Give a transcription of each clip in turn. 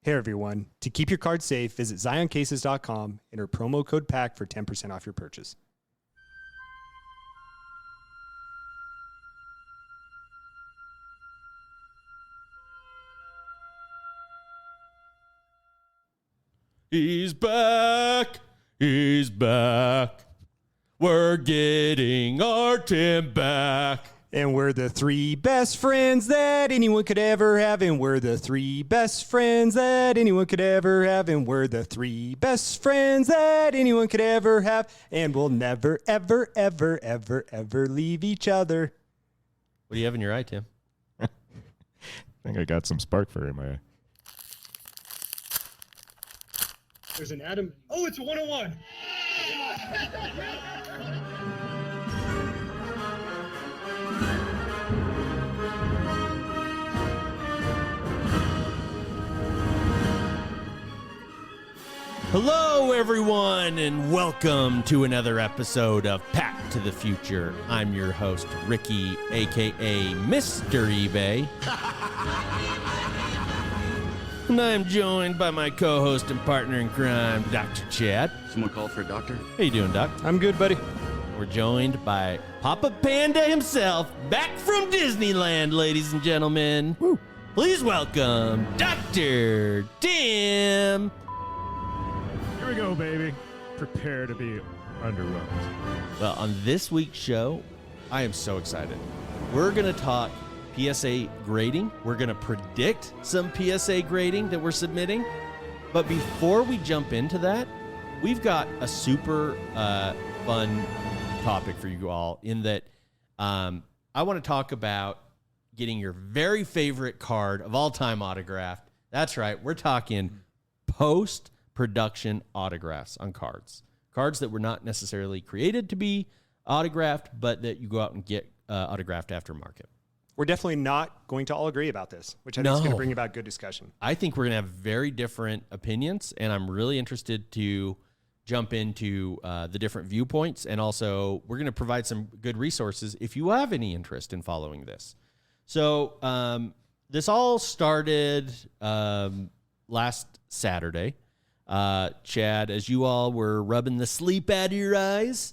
Hey everyone, to keep your card safe, visit zioncases.com, enter promo code PACK for 10% off your purchase. He's back. He's back. We're getting our Tim back. And we're the three best friends that anyone could ever have. And we're the three best friends that anyone could ever have. And we're the three best friends that anyone could ever have. And we'll never, ever, ever, ever, ever leave each other. What do you have in your eye, Tim? I think I got some spark fur in my eye. There's an atom. Oh, it's a 101. Hello, everyone, and welcome to another episode of Pack to the Future. I'm your host, Ricky, a.k.a. Mr. eBay. And I'm joined by my co-host and partner in crime, Dr. Chad. Someone called for a doctor? How you doing, Doc? I'm good, buddy. We're joined by Papa Panda himself, back from Disneyland, ladies and gentlemen. Woo. Please welcome Dr. Tim. Here we go, baby. Prepare to be underwhelmed. Well, on this week's show, I am so excited. We're going to talk PSA grading. We're going to predict some PSA grading that we're submitting. But before we jump into that, we've got a super fun topic for you all in that I want to talk about getting your very favorite card of all time autographed. That's right. We're talking post-production autographs on cards. Cards that were not necessarily created to be autographed, but that you go out and get autographed aftermarket. We're definitely not going to all agree about this, which I think is going to bring about good discussion. I think we're going to have very different opinions, and I'm really interested to jump into the different viewpoints, and also we're going to provide some good resources if you have any interest in following this. So this all started last Saturday. Chad, as you all were rubbing the sleep out of your eyes,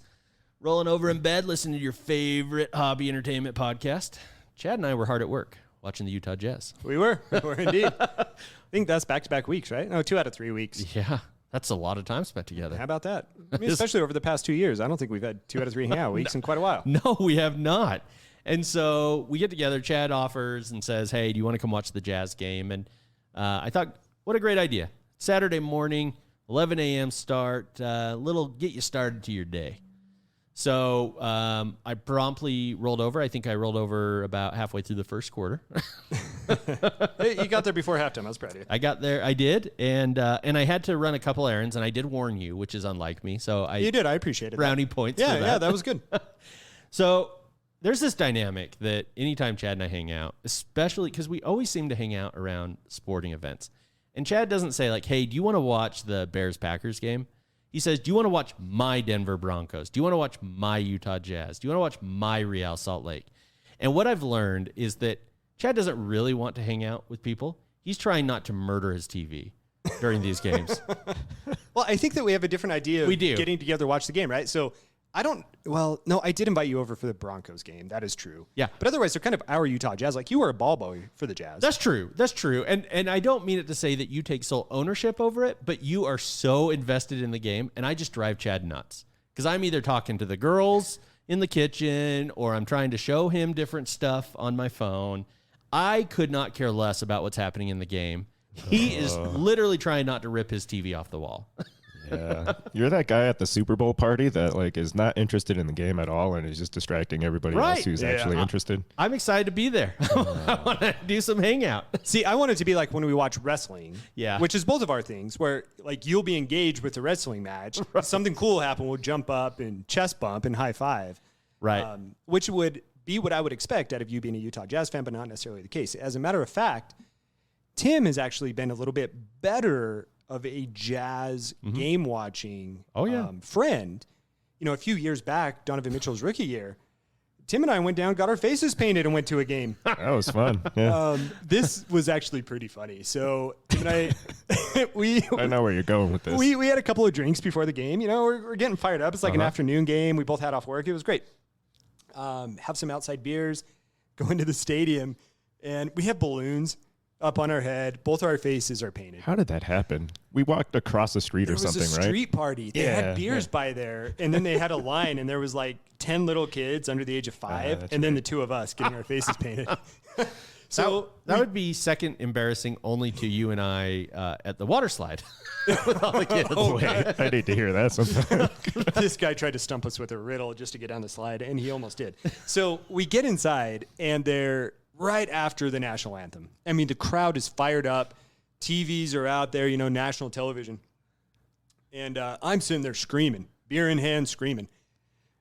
rolling over in bed, listening to your favorite hobby entertainment podcast, Chad and I were hard at work watching the Utah Jazz. We were indeed. I think that's back-to-back weeks, right? No, 2 out of 3 weeks. Yeah, that's a lot of time spent together. How about that? I mean, especially over the past 2 years. I don't think we've had 2 out of 3 hangout weeks in quite a while. No, we have not. And so we get together. Chad offers and says, hey, do you want to come watch the Jazz game? And I thought, what a great idea. Saturday morning, 11 a.m. start, little get you started to your day. So I promptly rolled over. I think I rolled over about halfway through the first quarter. Hey, you got there before halftime. I was proud of you. I got there. I did. And I had to run a couple errands, and I did warn you, which is unlike me. So You did. I appreciated brownie that. points Yeah, for that. yeah, that was good. So there's this dynamic that anytime Chad and I hang out, especially because we always seem to hang out around sporting events. And Chad doesn't say like, hey, do you want to watch the Bears-Packers game? He says, do you want to watch my Denver Broncos? Do you want to watch my Utah Jazz? Do you want to watch my Real Salt Lake? And what I've learned is that Chad doesn't really want to hang out with people. He's trying not to murder his TV during these games. Well, I think that we have a different idea of We do. getting together to watch the game, right? So I did invite you over for the Broncos game. That is true. Yeah. But otherwise, they're kind of our Utah Jazz. Like, you were a ball boy for the Jazz. That's true. That's true. And I don't mean it to say that you take sole ownership over it, but you are so invested in the game, and I just drive Chad nuts. Because I'm either talking to the girls in the kitchen or I'm trying to show him different stuff on my phone. I could not care less about what's happening in the game. He is literally trying not to rip his TV off the wall. Yeah. You're that guy at the Super Bowl party that like is not interested in the game at all and is just distracting everybody Right. else who's Yeah. actually interested. I'm excited to be there. I want to do some hangout. See, I want it to be like when we watch wrestling, Yeah. which is both of our things, where like you'll be engaged with the wrestling match. Right. Something cool will happen. We'll jump up and chest bump and high five. Right. Which would be what I would expect out of you being a Utah Jazz fan, but not necessarily the case. As a matter of fact, Tim has actually been a little bit better of a Jazz game watching friend. You know, a few years back, Donovan Mitchell's rookie year, Tim and I went down, got our faces painted, and went to a game. That was fun. Yeah. This was actually pretty funny. So Tim and I, I know where you're going with this. we had a couple of drinks before the game. You know, we're getting fired up. It's like an afternoon game. We both had off work. It was great. Have some outside beers, go into the stadium, and we have balloons up on our head. Both our faces are painted. How did that happen? We walked across the street or something, right? It was a street party. They had beers by there, and then they had a line, and there was like 10 little kids under the age of 5, and then the two of us getting our faces painted. So that would be second embarrassing only to you and I at the water slide with all the kids. Wait, I need to hear that sometime. This guy tried to stump us with a riddle just to get down the slide, and he almost did. So we get inside, and they're right after the national anthem. I mean, the crowd is fired up. TVs are out there, you know, national television. And I'm sitting there screaming, beer in hand, screaming.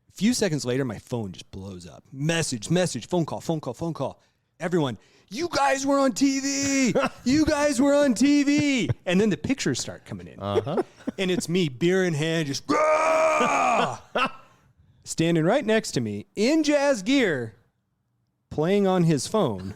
A few seconds later, my phone just blows up. Message, phone call. Everyone, you guys were on TV. You guys were on TV. And then the pictures start coming in. And it's me, beer in hand, just standing right next to me in jazz gear, playing on his phone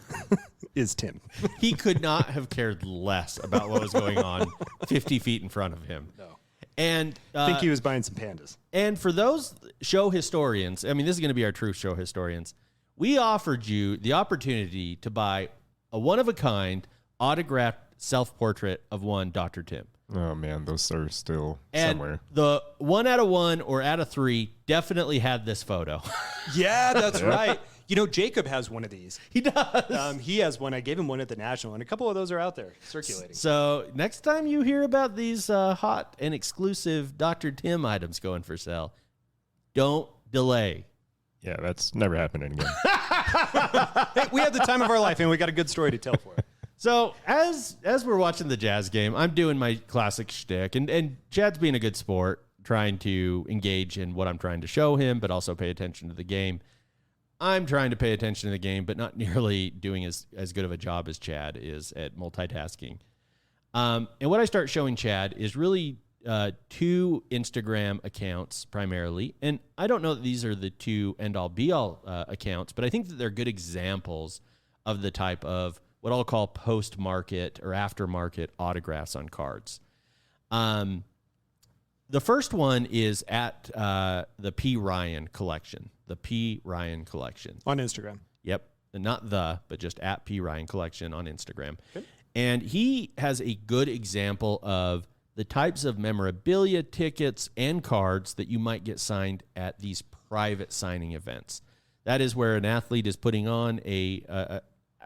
is Tim. He could not have cared less about what was going on 50 feet in front of him. No. And I think he was buying some pandas. And for those show historians, I mean, this is going to be our true show historians. We offered you the opportunity to buy a one-of-a-kind autographed self-portrait of one Dr. Tim. Oh, man, those are still and somewhere. The 1 out of 1 or out of 3 definitely had this photo. Yeah, that's right. You know, Jacob has one of these. He does. He has one. I gave him one at the National, and a couple of those are out there circulating. So next time you hear about these hot and exclusive Dr. Tim items going for sale, don't delay. Yeah, that's never happening again. Hey, we had the time of our life, and we got a good story to tell for it. So as we're watching the Jazz game, I'm doing my classic shtick, and Chad's being a good sport, trying to engage in what I'm trying to show him, but also pay attention to the game. I'm trying to pay attention to the game, but not nearly doing as good of a job as Chad is at multitasking. And what I start showing Chad is really 2 Instagram accounts primarily. And I don't know that these are the 2 end-all, be-all accounts, but I think that they're good examples of the type of what I'll call post-market or aftermarket autographs on cards. The first one is at the P. Ryan collection. The P. Ryan collection. On Instagram. Yep. Not but just at P. Ryan collection on Instagram. Okay. And he has a good example of the types of memorabilia, tickets, and cards that you might get signed at these private signing events. That is where an athlete is putting on I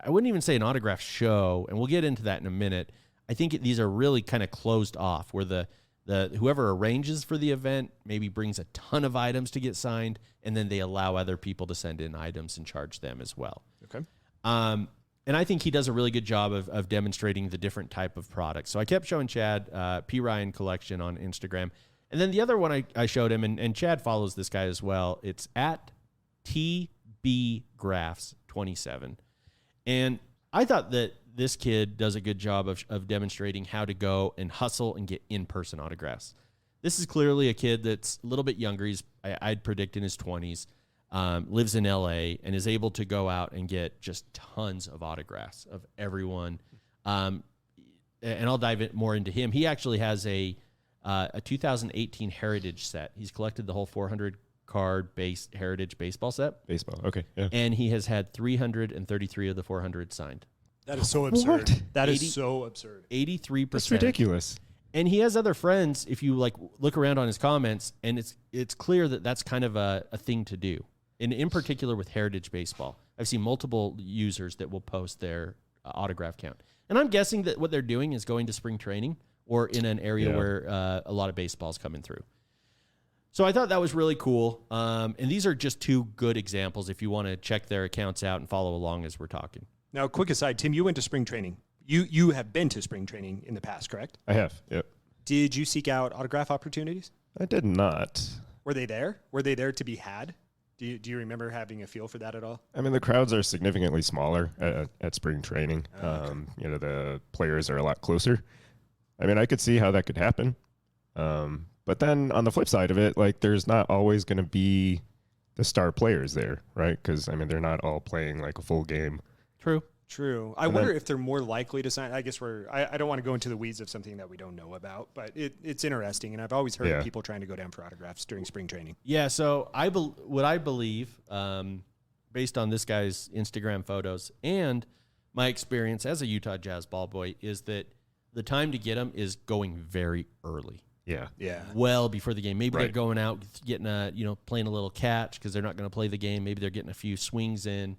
wouldn't even say an autograph show, and we'll get into that in a minute. I think these are really kind of closed off, where the whoever arranges for the event maybe brings a ton of items to get signed, and then they allow other people to send in items and charge them as well. Okay. And I think he does a really good job of demonstrating the different type of products. So I kept showing Chad P. Ryan Collection on Instagram. And then the other one I showed him, and Chad follows this guy as well. It's at TBGraphs27. And I thought that this kid does a good job of demonstrating how to go and hustle and get in-person autographs. This is clearly a kid that's a little bit younger. I'd predict in his 20s, lives in LA, and is able to go out and get just tons of autographs of everyone. And I'll dive more into him. He actually has a 2018 Heritage set. He's collected the whole 400 card base Heritage baseball set. Baseball, okay. Yeah. And he has had 333 of the 400 signed. That is so absurd. What? That is so absurd. 83%. That's ridiculous. And he has other friends, if you look around on his comments, and it's clear that that's kind of a thing to do. And in particular with Heritage Baseball. I've seen multiple users that will post their autograph count. And I'm guessing that what they're doing is going to spring training or in an area where a lot of baseball's coming through. So I thought that was really cool. And these are just 2 good examples if you want to check their accounts out and follow along as we're talking. Now, quick aside, Tim, you went to spring training. You have been to spring training in the past, correct? I have, yep. Did you seek out autograph opportunities? I did not. Were they there? Were they there to be had? Do you remember having a feel for that at all? I mean, the crowds are significantly smaller at spring training. The players are a lot closer. I mean, I could see how that could happen. But then on the flip side of it, there's not always going to be the star players there, right? Because, I mean, they're not all playing like a full game. True. I wonder if they're more likely to sign. I guess I don't want to go into the weeds of something that we don't know about, but it's interesting. And I've always heard of people trying to go down for autographs during spring training. Yeah. So what I believe, based on this guy's Instagram photos and my experience as a Utah Jazz ball boy, is that the time to get them is going very early. Yeah. Well before the game. Maybe they're going out, getting playing a little catch because they're not going to play the game. Maybe they're getting a few swings in.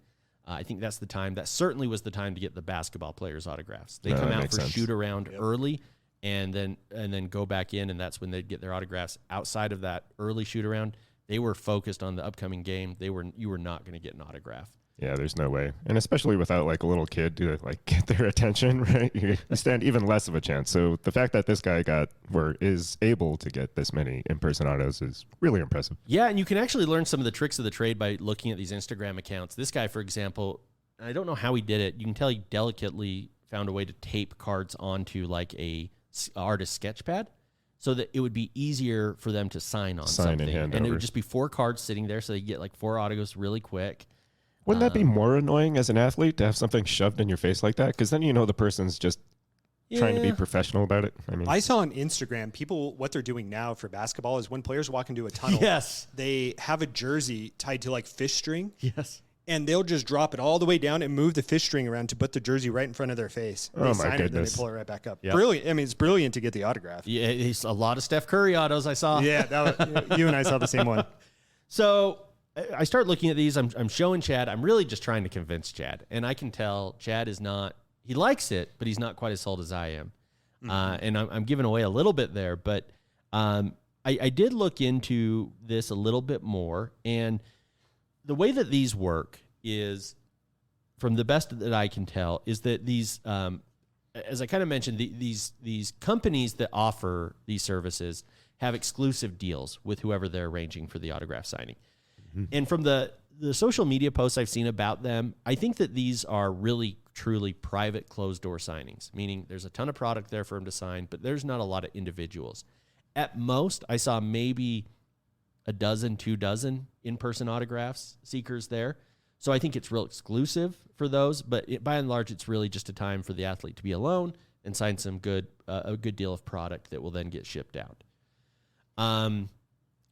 I think that's the time. That certainly was the time to get the basketball players' autographs. They come out for shoot around early, and then go back in, and that's when they'd get their autographs. Outside of that early shoot around, they were focused on the upcoming game. You were not going to get an autograph. Yeah, there's no way. And especially without like a little kid to like get their attention, right? You stand even less of a chance. So the fact that this guy is able to get this many in-person autos is really impressive. Yeah, and you can actually learn some of the tricks of the trade by looking at these Instagram accounts. This guy, for example, I don't know how he did it. You can tell he delicately found a way to tape cards onto like a artist sketch pad so that it would be easier for them to sign on something. And it would just be 4 cards sitting there so they get like 4 autographs really quick. Wouldn't that be more annoying as an athlete to have something shoved in your face like that? Because then the person's just trying to be professional about it. I mean, I saw on Instagram what they're doing now for basketball is when players walk into a tunnel, they have a jersey tied to like fish string. Yes. And they'll just drop it all the way down and move the fish string around to put the jersey right in front of their face. Oh, they my sign it, goodness. then they pull it right back up. Yep. Brilliant. I mean, it's brilliant to get the autograph. Yeah, he's a lot of Steph Curry autos I saw. Yeah, you and I saw the same one. So I start looking at these. I'm showing Chad. I'm really just trying to convince Chad. And I can tell Chad is not, he likes it, but he's not quite as sold as I am. And I'm giving away a little bit there. But I did look into this a little bit more. And the way that these work is, from the best that I can tell, is that these, as I kind of mentioned, these companies that offer these services have exclusive deals with whoever they're arranging for the autograph signing. And from the social media posts I've seen about them, I think that these are really, truly private closed-door signings, meaning there's a ton of product there for them to sign, but there's not a lot of individuals. At most, I saw maybe a dozen, 2 dozen in-person autographs seekers there. So I think it's real exclusive for those, but by and large, it's really just a time for the athlete to be alone and sign some a good deal of product that will then get shipped out.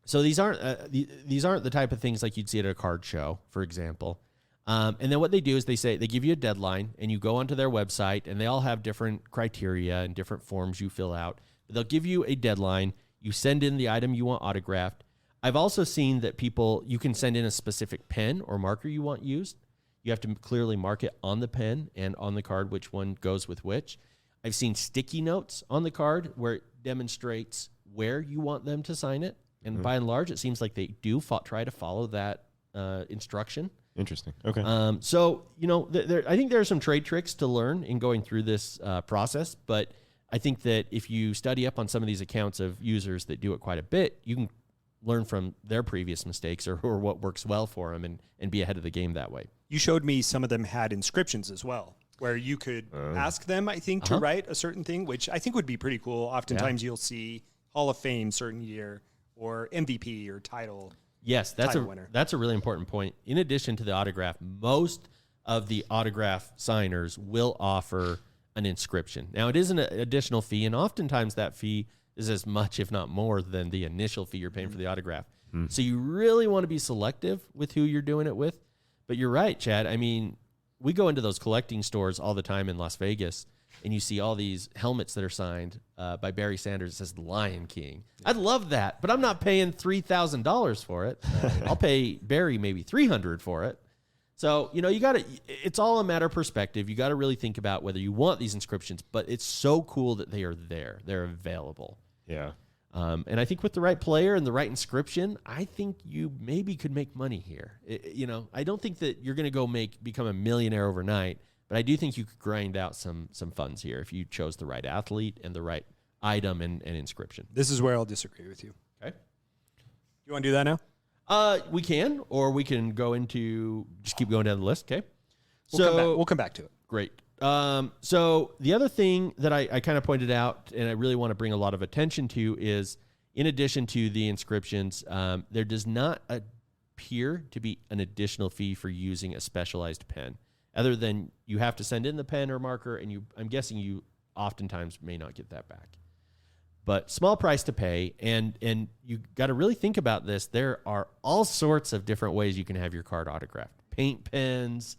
So these aren't the type of things like you'd see at a card show, for example. And then what they do is they give you a deadline, and you go onto their website, and they all have different criteria and different forms you fill out. They'll give you a deadline. You send in the item you want autographed. I've also seen that you can send in a specific pen or marker you want used. You have to clearly mark it on the pen and on the card which one goes with which. I've seen sticky notes on the card where it demonstrates where you want them to sign it. And by and large, it seems like they do try to follow that instruction. Interesting. Okay. So, I think there are some trade tricks to learn in going through this process, but I think that if you study up on some of these accounts of users that do it quite a bit, you can learn from their previous mistakes or what works well for them and be ahead of the game that way. You showed me some of them had inscriptions as well, where you could ask them, I think, to write a certain thing, which I think would be pretty cool. Oftentimes you'll see Hall of Fame certain year or MVP or title. Yes, that's winner. That's a really important point. In addition to the autograph, most of the autograph signers will offer an inscription. Now, it is an additional fee, and oftentimes that fee is as much, if not more, than the initial fee you're paying for the autograph. So you really want to be selective with who you're doing it with. But you're right, Chad. I mean, we go into those collecting stores all the time in Las Vegas, and you see all these helmets that are signed by Barry Sanders. It says the Lion King. I'd love that, but I'm not paying $3,000 for it. I'll pay Barry maybe $300 for it. So, it's all a matter of perspective. You got to really think about whether you want these inscriptions, but it's so cool that they are there. They're available. Yeah. And I think with the right player and the right inscription, I think you maybe could make money here. I don't think that you're going to become a millionaire overnight, but I do think you could grind out some funds here if you chose the right athlete and the right item and inscription. This is where I'll disagree with you. Okay. You want to do that now? We can, or we can just keep going down the list. Okay. We'll come back to it. Great. So the other thing that I kind of pointed out, and I really want to bring a lot of attention to, is in addition to the inscriptions, there does not appear to be an additional fee for using a specialized pen, other than you have to send in the pen or marker, and I'm guessing you oftentimes may not get that back. But small price to pay, and you got to really think about this. There are all sorts of different ways you can have your card autographed. Paint pens,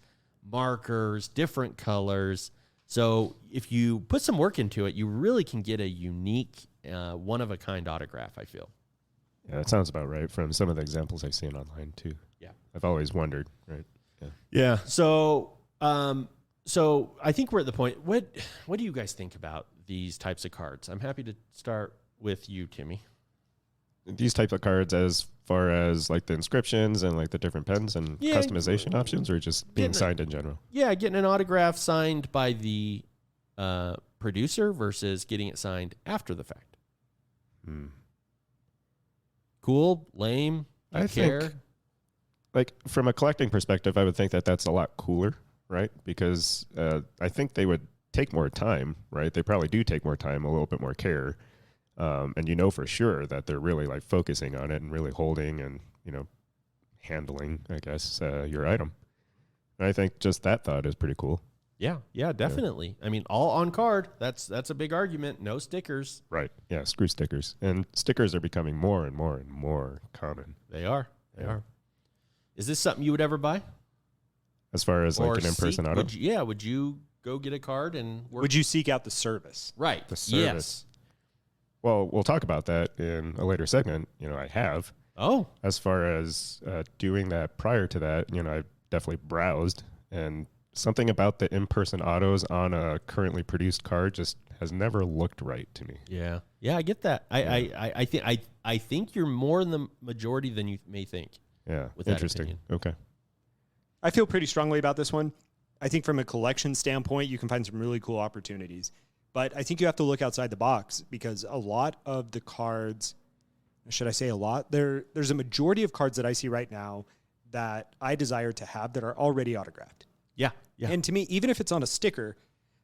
markers, different colors. So if you put some work into it, you really can get a unique, one-of-a-kind autograph, I feel. Yeah, that sounds about right from some of the examples I've seen online, too. Yeah. I've always wondered, right? Yeah. So I think we're at the point. What do you guys think about these types of cards? I'm happy to start with you, Timmy. These type of cards as far as like the inscriptions and like the different pens and customization options, or just being signed in general? Yeah, getting an autograph signed by the producer versus getting it signed after the fact. Cool, lame, I care. Think, like from a collecting perspective, I would think that that's a lot cooler, right? Because I think they would take more time, right? They probably do take more time, a little bit more care. And you know for sure that they're really like focusing on it and really holding and, handling, I guess, your item. And I think just that thought is pretty cool. Yeah, definitely. Yeah. I mean, all on card. That's a big argument. No stickers. Right. Yeah, screw stickers. And stickers are becoming more and more and more common. They are. Is this something you would ever buy? As far as like an in-person auto? Would you go get a card and work? Would you seek out the service? Right. The service. Yes. Well, we'll talk about that in a later segment. I have. Oh. As far as doing that prior to that, I've definitely browsed, and something about the in-person autos on a currently produced card just has never looked right to me. Yeah, I get that. I think you're more in the majority than you may think. Yeah, with interesting. Okay. I feel pretty strongly about this one. I think from a collection standpoint, you can find some really cool opportunities. But I think you have to look outside the box, because a lot of the cards, should I say a lot? There's a majority of cards that I see right now that I desire to have that are already autographed. Yeah. And to me, even if it's on a sticker,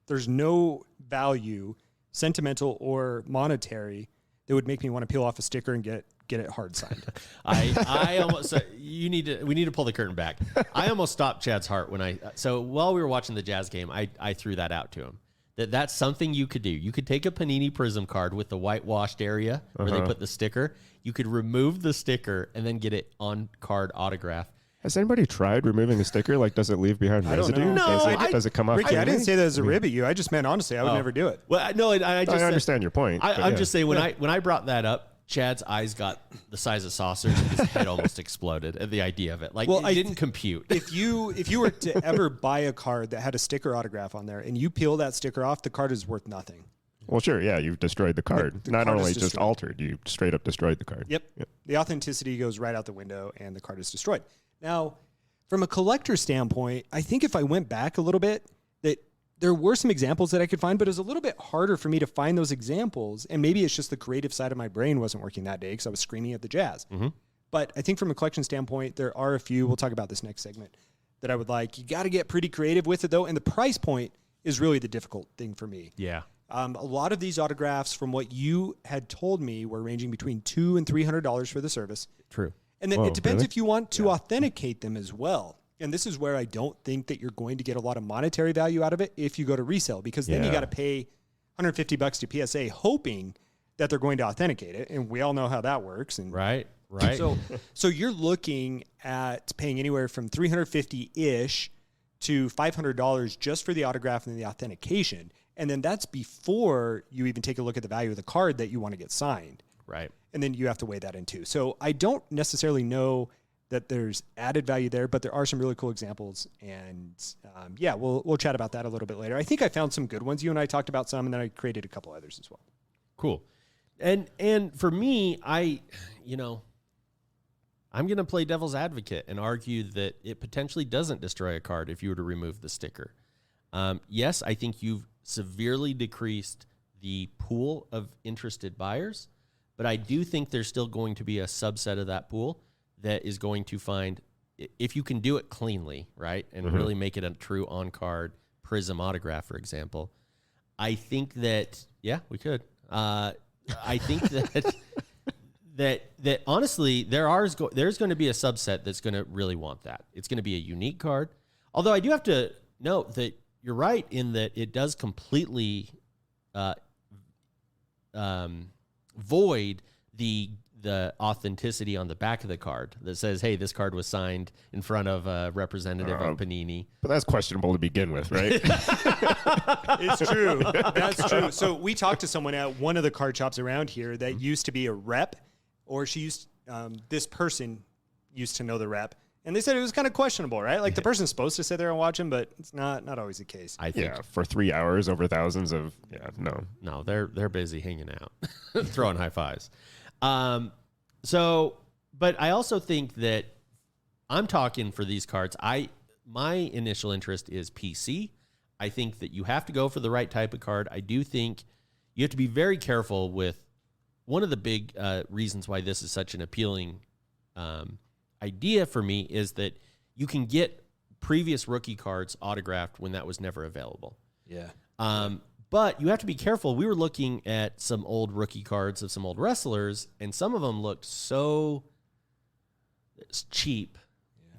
there's no value, sentimental or monetary, that would make me want to peel off a sticker and get it hard signed. I almost we need to pull the curtain back. I almost stopped Chad's heart so while we were watching the Jazz game, I threw that out to him. That's something you could do. You could take a Panini Prism card with the whitewashed area where they put the sticker. You could remove the sticker and then get it on card autograph. Has anybody tried removing a sticker? Like, does it leave behind residue? Does it come off? Ricky, I didn't say that as a rib at you. I just meant, honestly, I would never do it. Well, no, I understand your point. I'm just saying, when I brought that up, Chad's eyes got the size of saucers and his head almost exploded at the idea of it. Like, it didn't compute. If you were to ever buy a card that had a sticker autograph on there and you peel that sticker off, the card is worth nothing. Well, sure, yeah, you've destroyed the card. The Not card only is just altered, you straight up destroyed the card. Yep. The authenticity goes right out the window and the card is destroyed. Now, from a collector standpoint, I think if I went back a little bit, that there were some examples that I could find, but it was a little bit harder for me to find those examples. And maybe it's just the creative side of my brain wasn't working that day because I was screaming at the Jazz. Mm-hmm. But I think from a collection standpoint, there are a few, we'll talk about this next segment, that I would like. You got to get pretty creative with it, though. And the price point is really the difficult thing for me. Yeah. A lot of these autographs, from what you had told me, were ranging between $200 and $300 for the service. True. And then it depends if you want to authenticate them as well. And this is where I don't think that you're going to get a lot of monetary value out of it if you go to resale, because then you got to pay $150 to PSA hoping that they're going to authenticate it. And we all know how that works. And Right. So you're looking at paying anywhere from $350-ish to $500 just for the autograph and the authentication. And then that's before you even take a look at the value of the card that you want to get signed. Right. And then you have to weigh that in too. So I don't necessarily know that there's added value there, but there are some really cool examples. And we'll chat about that a little bit later. I think I found some good ones. You and I talked about some, and then I created a couple others as well. Cool. And for me, I'm going to play devil's advocate and argue that it potentially doesn't destroy a card if you were to remove the sticker. Yes, I think you've severely decreased the pool of interested buyers, but I do think there's still going to be a subset of that pool that is going to find, if you can do it cleanly, right, and really make it a true on-card Prism autograph, for example, I think that, we could. I think that that honestly there's going to be a subset that's going to really want that. It's going to be a unique card. Although I do have to note that you're right in that it does completely void the authenticity on the back of the card that says, hey, this card was signed in front of a representative of Panini. But that's questionable to begin with, right? It's true. That's true. So we talked to someone at one of the card shops around here that used to be a rep, or this person used to know the rep. And they said it was kind of questionable, right? Like the person's supposed to sit there and watch him, but it's not always the case. I think. Yeah, for 3 hours over thousands of, No, they're busy hanging out, throwing high fives. But I also think that I'm talking for these cards. My initial interest is PC. I think that you have to go for the right type of card. I do think you have to be very careful with one of the big reasons why this is such an appealing idea for me is that you can get previous rookie cards autographed when that was never available. Yeah. But you have to be careful. We were looking at some old rookie cards of some old wrestlers, and some of them looked so cheap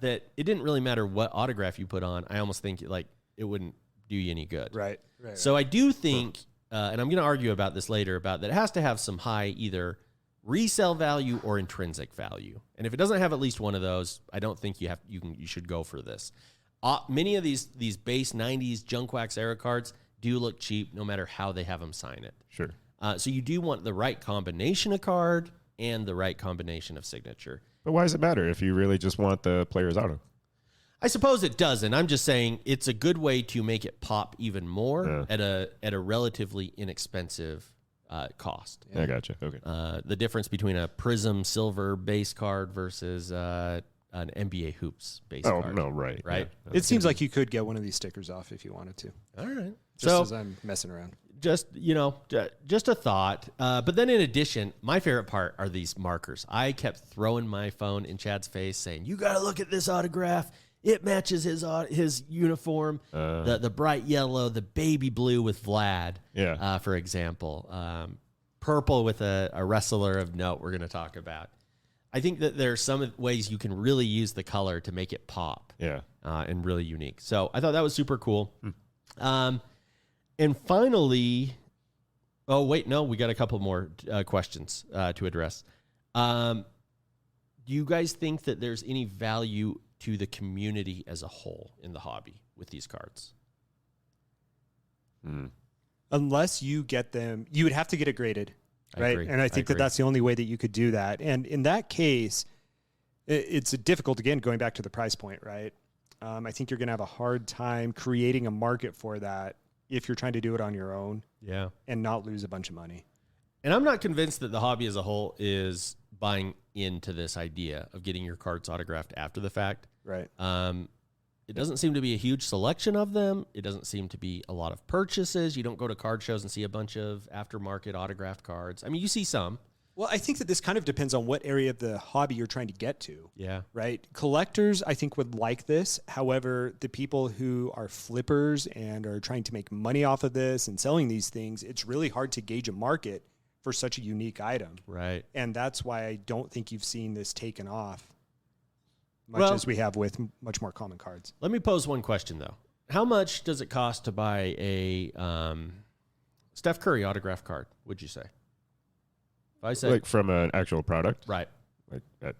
that it didn't really matter what autograph you put on. I almost think like it wouldn't do you any good. Right. So I do think, and I'm going to argue about this later, about that it has to have some high either resale value or intrinsic value. And if it doesn't have at least one of those, I don't think you should go for this. Many of these base 90s junk wax era cards do look cheap no matter how they have them sign it. Sure. So you do want the right combination of card and the right combination of signature. But why does it matter if you really just want the player's auto? I suppose it doesn't. I'm just saying it's a good way to make it pop even more at a relatively inexpensive cost. Yeah. I gotcha. Okay. The difference between a Prism Silver base card versus an NBA Hoops base card. Oh, no, right. Right? Yeah. It seems like you could get one of these stickers off if you wanted to. All right. Just as I'm messing around. Just a thought. But then in addition, my favorite part are these markers. I kept throwing my phone in Chad's face saying, you got to look at this autograph. It matches his uniform, the bright yellow, the baby blue with Vlad, for example. Purple with a wrestler of note we're going to talk about. I think that there are some ways you can really use the color to make it pop and really unique. So I thought that was super cool. And finally, we got a couple more questions to address. Do you guys think that there's any value to the community as a whole in the hobby with these cards? Unless you get them, you would have to get it graded, right? Agree. And I think that's the only way that you could do that. And in that case, it's difficult, again, going back to the price point, right? I think you're going to have a hard time creating a market for that if you're trying to do it on your own and not lose a bunch of money. And I'm not convinced that the hobby as a whole is buying into this idea of getting your cards autographed after the fact. Right. It doesn't seem to be a huge selection of them. It doesn't seem to be a lot of purchases. You don't go to card shows and see a bunch of aftermarket autographed cards. I mean, you see some. Well, I think that this kind of depends on what area of the hobby you're trying to get to. Yeah. Right? Collectors, I think, would like this. However, the people who are flippers and are trying to make money off of this and selling these things, it's really hard to gauge a market for such a unique item. Right. And that's why I don't think you've seen this taken off much as we have with much more common cards. Let me pose one question, though. How much does it cost to buy a Steph Curry autograph card, would you say? If I say, like from an actual product? Right. Like that.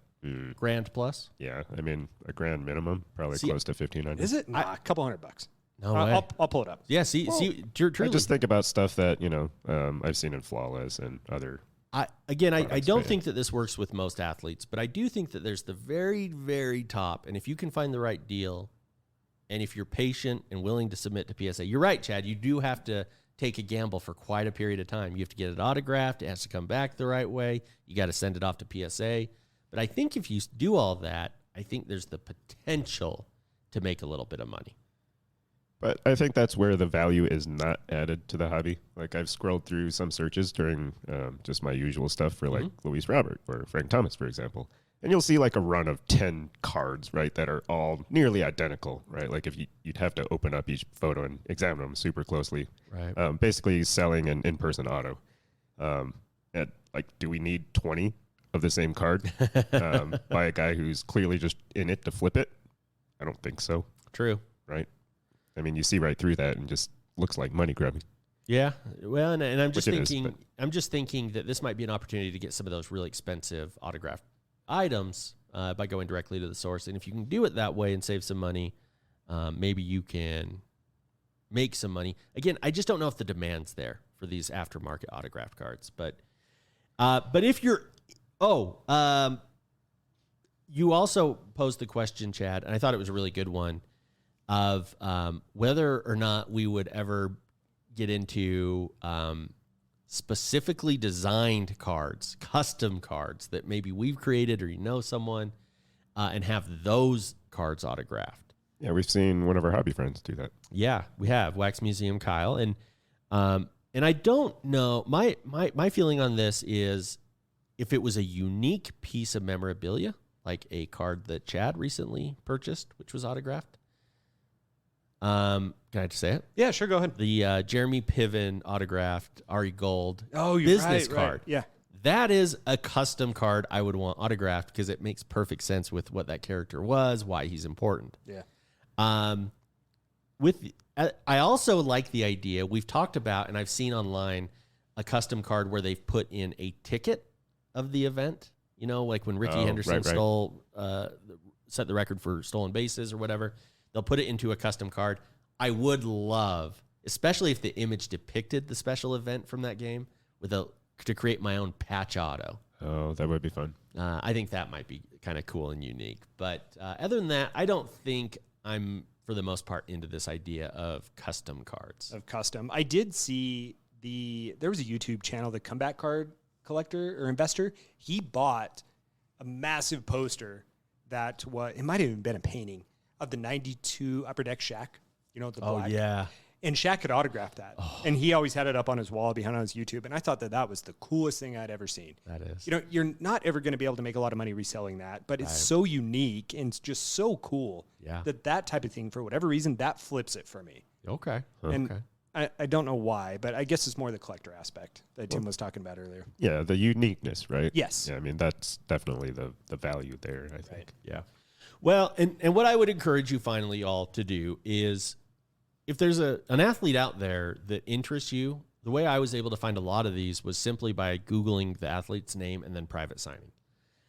Grand plus? Yeah. I mean, a grand minimum, probably close to $1,500. Is it? Nah, a couple $100. No way. I'll pull it up. Yeah, truly. I just think about stuff that, I've seen in Flawless and other. I don't think that this works with most athletes, but I do think that there's the very, very top. And if you can find the right deal, and if you're patient and willing to submit to PSA, you're right, Chad. You do have to take a gamble for quite a period of time. You have to get it autographed. It has to come back the right way. You got to send it off to PSA. But I think if you do all that, I think there's the potential to make a little bit of money. But I think that's where the value is not added to the hobby. Like I've scrolled through some searches during just my usual stuff for like Luis Robert or Frank Thomas, for example. And you'll see like a run of 10 cards, right, that are all nearly identical, right? Like if you'd have to open up each photo and examine them super closely. Right. Basically selling an in-person auto. And like, do we need 20 of the same card by a guy who's clearly just in it to flip it? I don't think so. True. Right? I mean, you see right through that and just looks like money grubbing. Yeah. Well, and I'm just Which it is, thinking, I'm just thinking that this might be an opportunity to get some of those really expensive autographed items by going directly to the source. And if you can do it that way and save some money, maybe you can make some money. Again, I just don't know if the demand's there for these aftermarket autographed cards. But if you're, you also posed the question, Chad, and I thought it was a really good one, of whether or not we would ever get into specifically designed cards, custom cards that maybe we've created or you know someone, and have those cards autographed. Yeah, we've seen one of our hobby friends do that. Yeah, we have Wax Museum Kyle, and I don't know. My feeling on this is, if it was a unique piece of memorabilia, like a card that Chad recently purchased, which was autographed. Can I just say it? Yeah, sure. Go ahead. The Jeremy Piven autographed Ari Gold you're business right, card. Right. Yeah. That is a custom card I would want autographed because it makes perfect sense with what that character was, why he's important. Yeah. I also like the idea we've talked about, and I've seen online, a custom card where they've put in a ticket of the event. You know, like when Ricky Henderson set the record for stolen bases or whatever, they'll put it into a custom card. I would love, especially if the image depicted the special event from that game, to create my own patch auto. Oh, that would be fun. I think that might be kind of cool and unique. But other than that, I don't think I'm, for the most part, into this idea of custom cards. I did see there was a YouTube channel, the Comeback Card Collector or Investor. He bought a massive poster that it might have even been a painting of the 92 Upper Deck Shaq. You know, the black. Oh, yeah. And Shaq had autographed that. Oh. And he always had it up on his wall behind on his YouTube. And I thought that was the coolest thing I'd ever seen. That is. You know, you're not ever going to be able to make a lot of money reselling that, but it's so unique and it's just so cool that type of thing, for whatever reason, that flips it for me. Okay. And I don't know why, but I guess it's more the collector aspect that Tim was talking about earlier. Yeah, the uniqueness, right? Yes. Yeah, I mean, that's definitely the value there, I think. Right. Yeah. Well, and what I would encourage you finally all to do is, if there's an athlete out there that interests you, the way I was able to find a lot of these was simply by Googling the athlete's name and then private signing.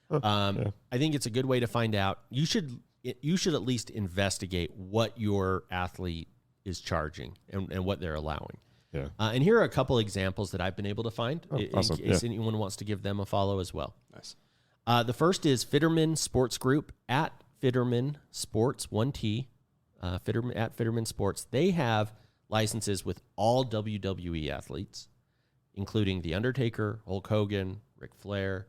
I think it's a good way to find out. You should at least investigate what your athlete is charging and what they're allowing. Yeah. And here are a couple examples that I've been able to find awesome. in case anyone wants to give them a follow as well. Nice. The first is Fidderman Sports Group at Fidderman Sports, 1T. Fidderman at Fidderman Sports. They have licenses with all WWE athletes, including The Undertaker, Hulk Hogan, Ric Flair.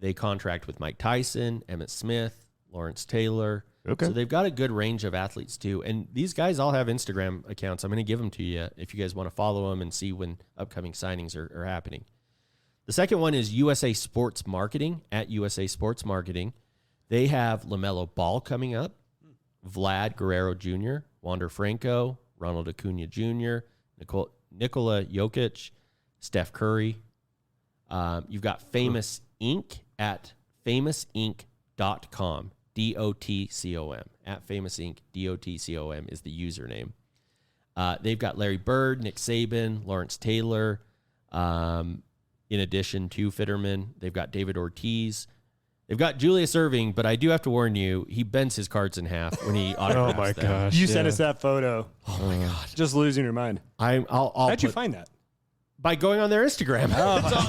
They contract with Mike Tyson, Emmett Smith, Lawrence Taylor. Okay. So they've got a good range of athletes too. And these guys all have Instagram accounts. I'm going to give them to you if you guys want to follow them and see when upcoming signings are happening. The second one is USA Sports Marketing at USA Sports Marketing. They have LaMelo Ball coming up, Vlad Guerrero Jr., Wander Franco, Ronald Acuna Jr., Nikola Jokic, Steph Curry. You've got Famous Inc. at famousinc.com, DOTCOM. At Famous Inc., DOTCOM is the username. They've got Larry Bird, Nick Saban, Lawrence Taylor. In addition to Fidderman, they've got David Ortiz. They've got Julius Erving, but I do have to warn you, he bends his cards in half when he autographs Oh my them. gosh. You sent us that photo. Oh my God. Just losing your mind. How'd you find that? By going on their Instagram.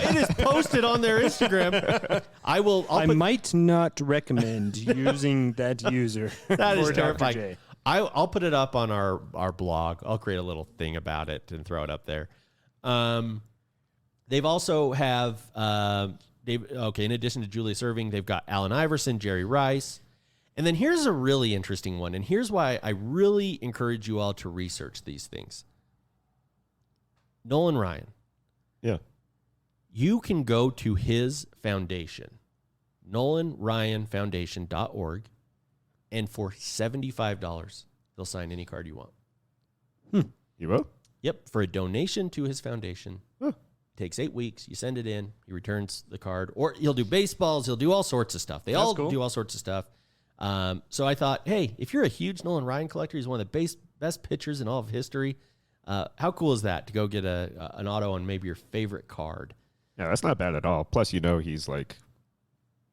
It is posted on their Instagram. I might not recommend using that user. That is for Dr. terrifying. J. I'll put it up on our blog. I'll create a little thing about it and throw it up there. They've also have in addition to Julius Erving, they've got Allen Iverson, Jerry Rice. And then here's a really interesting one. And here's why I really encourage you all to research these things. Nolan Ryan. Yeah. You can go to his foundation, NolanRyanFoundation.org, and for $75, they'll sign any card you want. You will? Yep, for a donation to his foundation. Huh. takes 8 weeks. You send it in. He returns the card. Or he'll do baseballs. He'll do all sorts of stuff. They all do all sorts of stuff. So I thought, hey, if you're a huge Nolan Ryan collector, he's one of the best pitchers in all of history. How cool is that to go get an auto on maybe your favorite card? Yeah, that's not bad at all. Plus, he's like,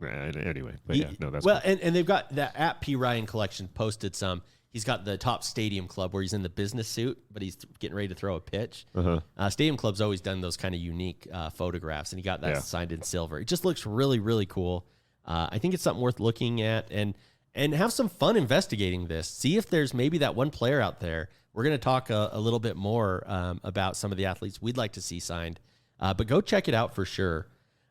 anyway. But that's well, cool. and they've got that at P Ryan Collection posted some. He's got the Top Stadium Club where he's in the business suit, but he's getting ready to throw a pitch. Stadium Club's always done those kind of unique photographs, and he got that signed in silver. It just looks really, really cool. I think it's something worth looking at and have some fun investigating this. See if there's maybe that one player out there. We're going to talk a little bit more about some of the athletes we'd like to see signed, but go check it out for sure.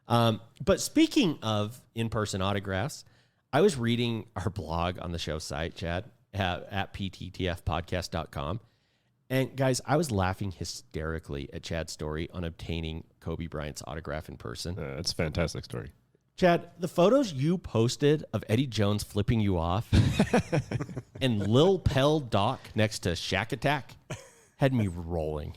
But speaking of in-person autographs, I was reading our blog on the show site, Chad, at pttfpodcast.com. And guys, I was laughing hysterically at Chad's story on obtaining Kobe Bryant's autograph in person. It's a fantastic story. Chad, the photos you posted of Eddie Jones flipping you off and Lil Pell Doc next to Shack Attack had me rolling.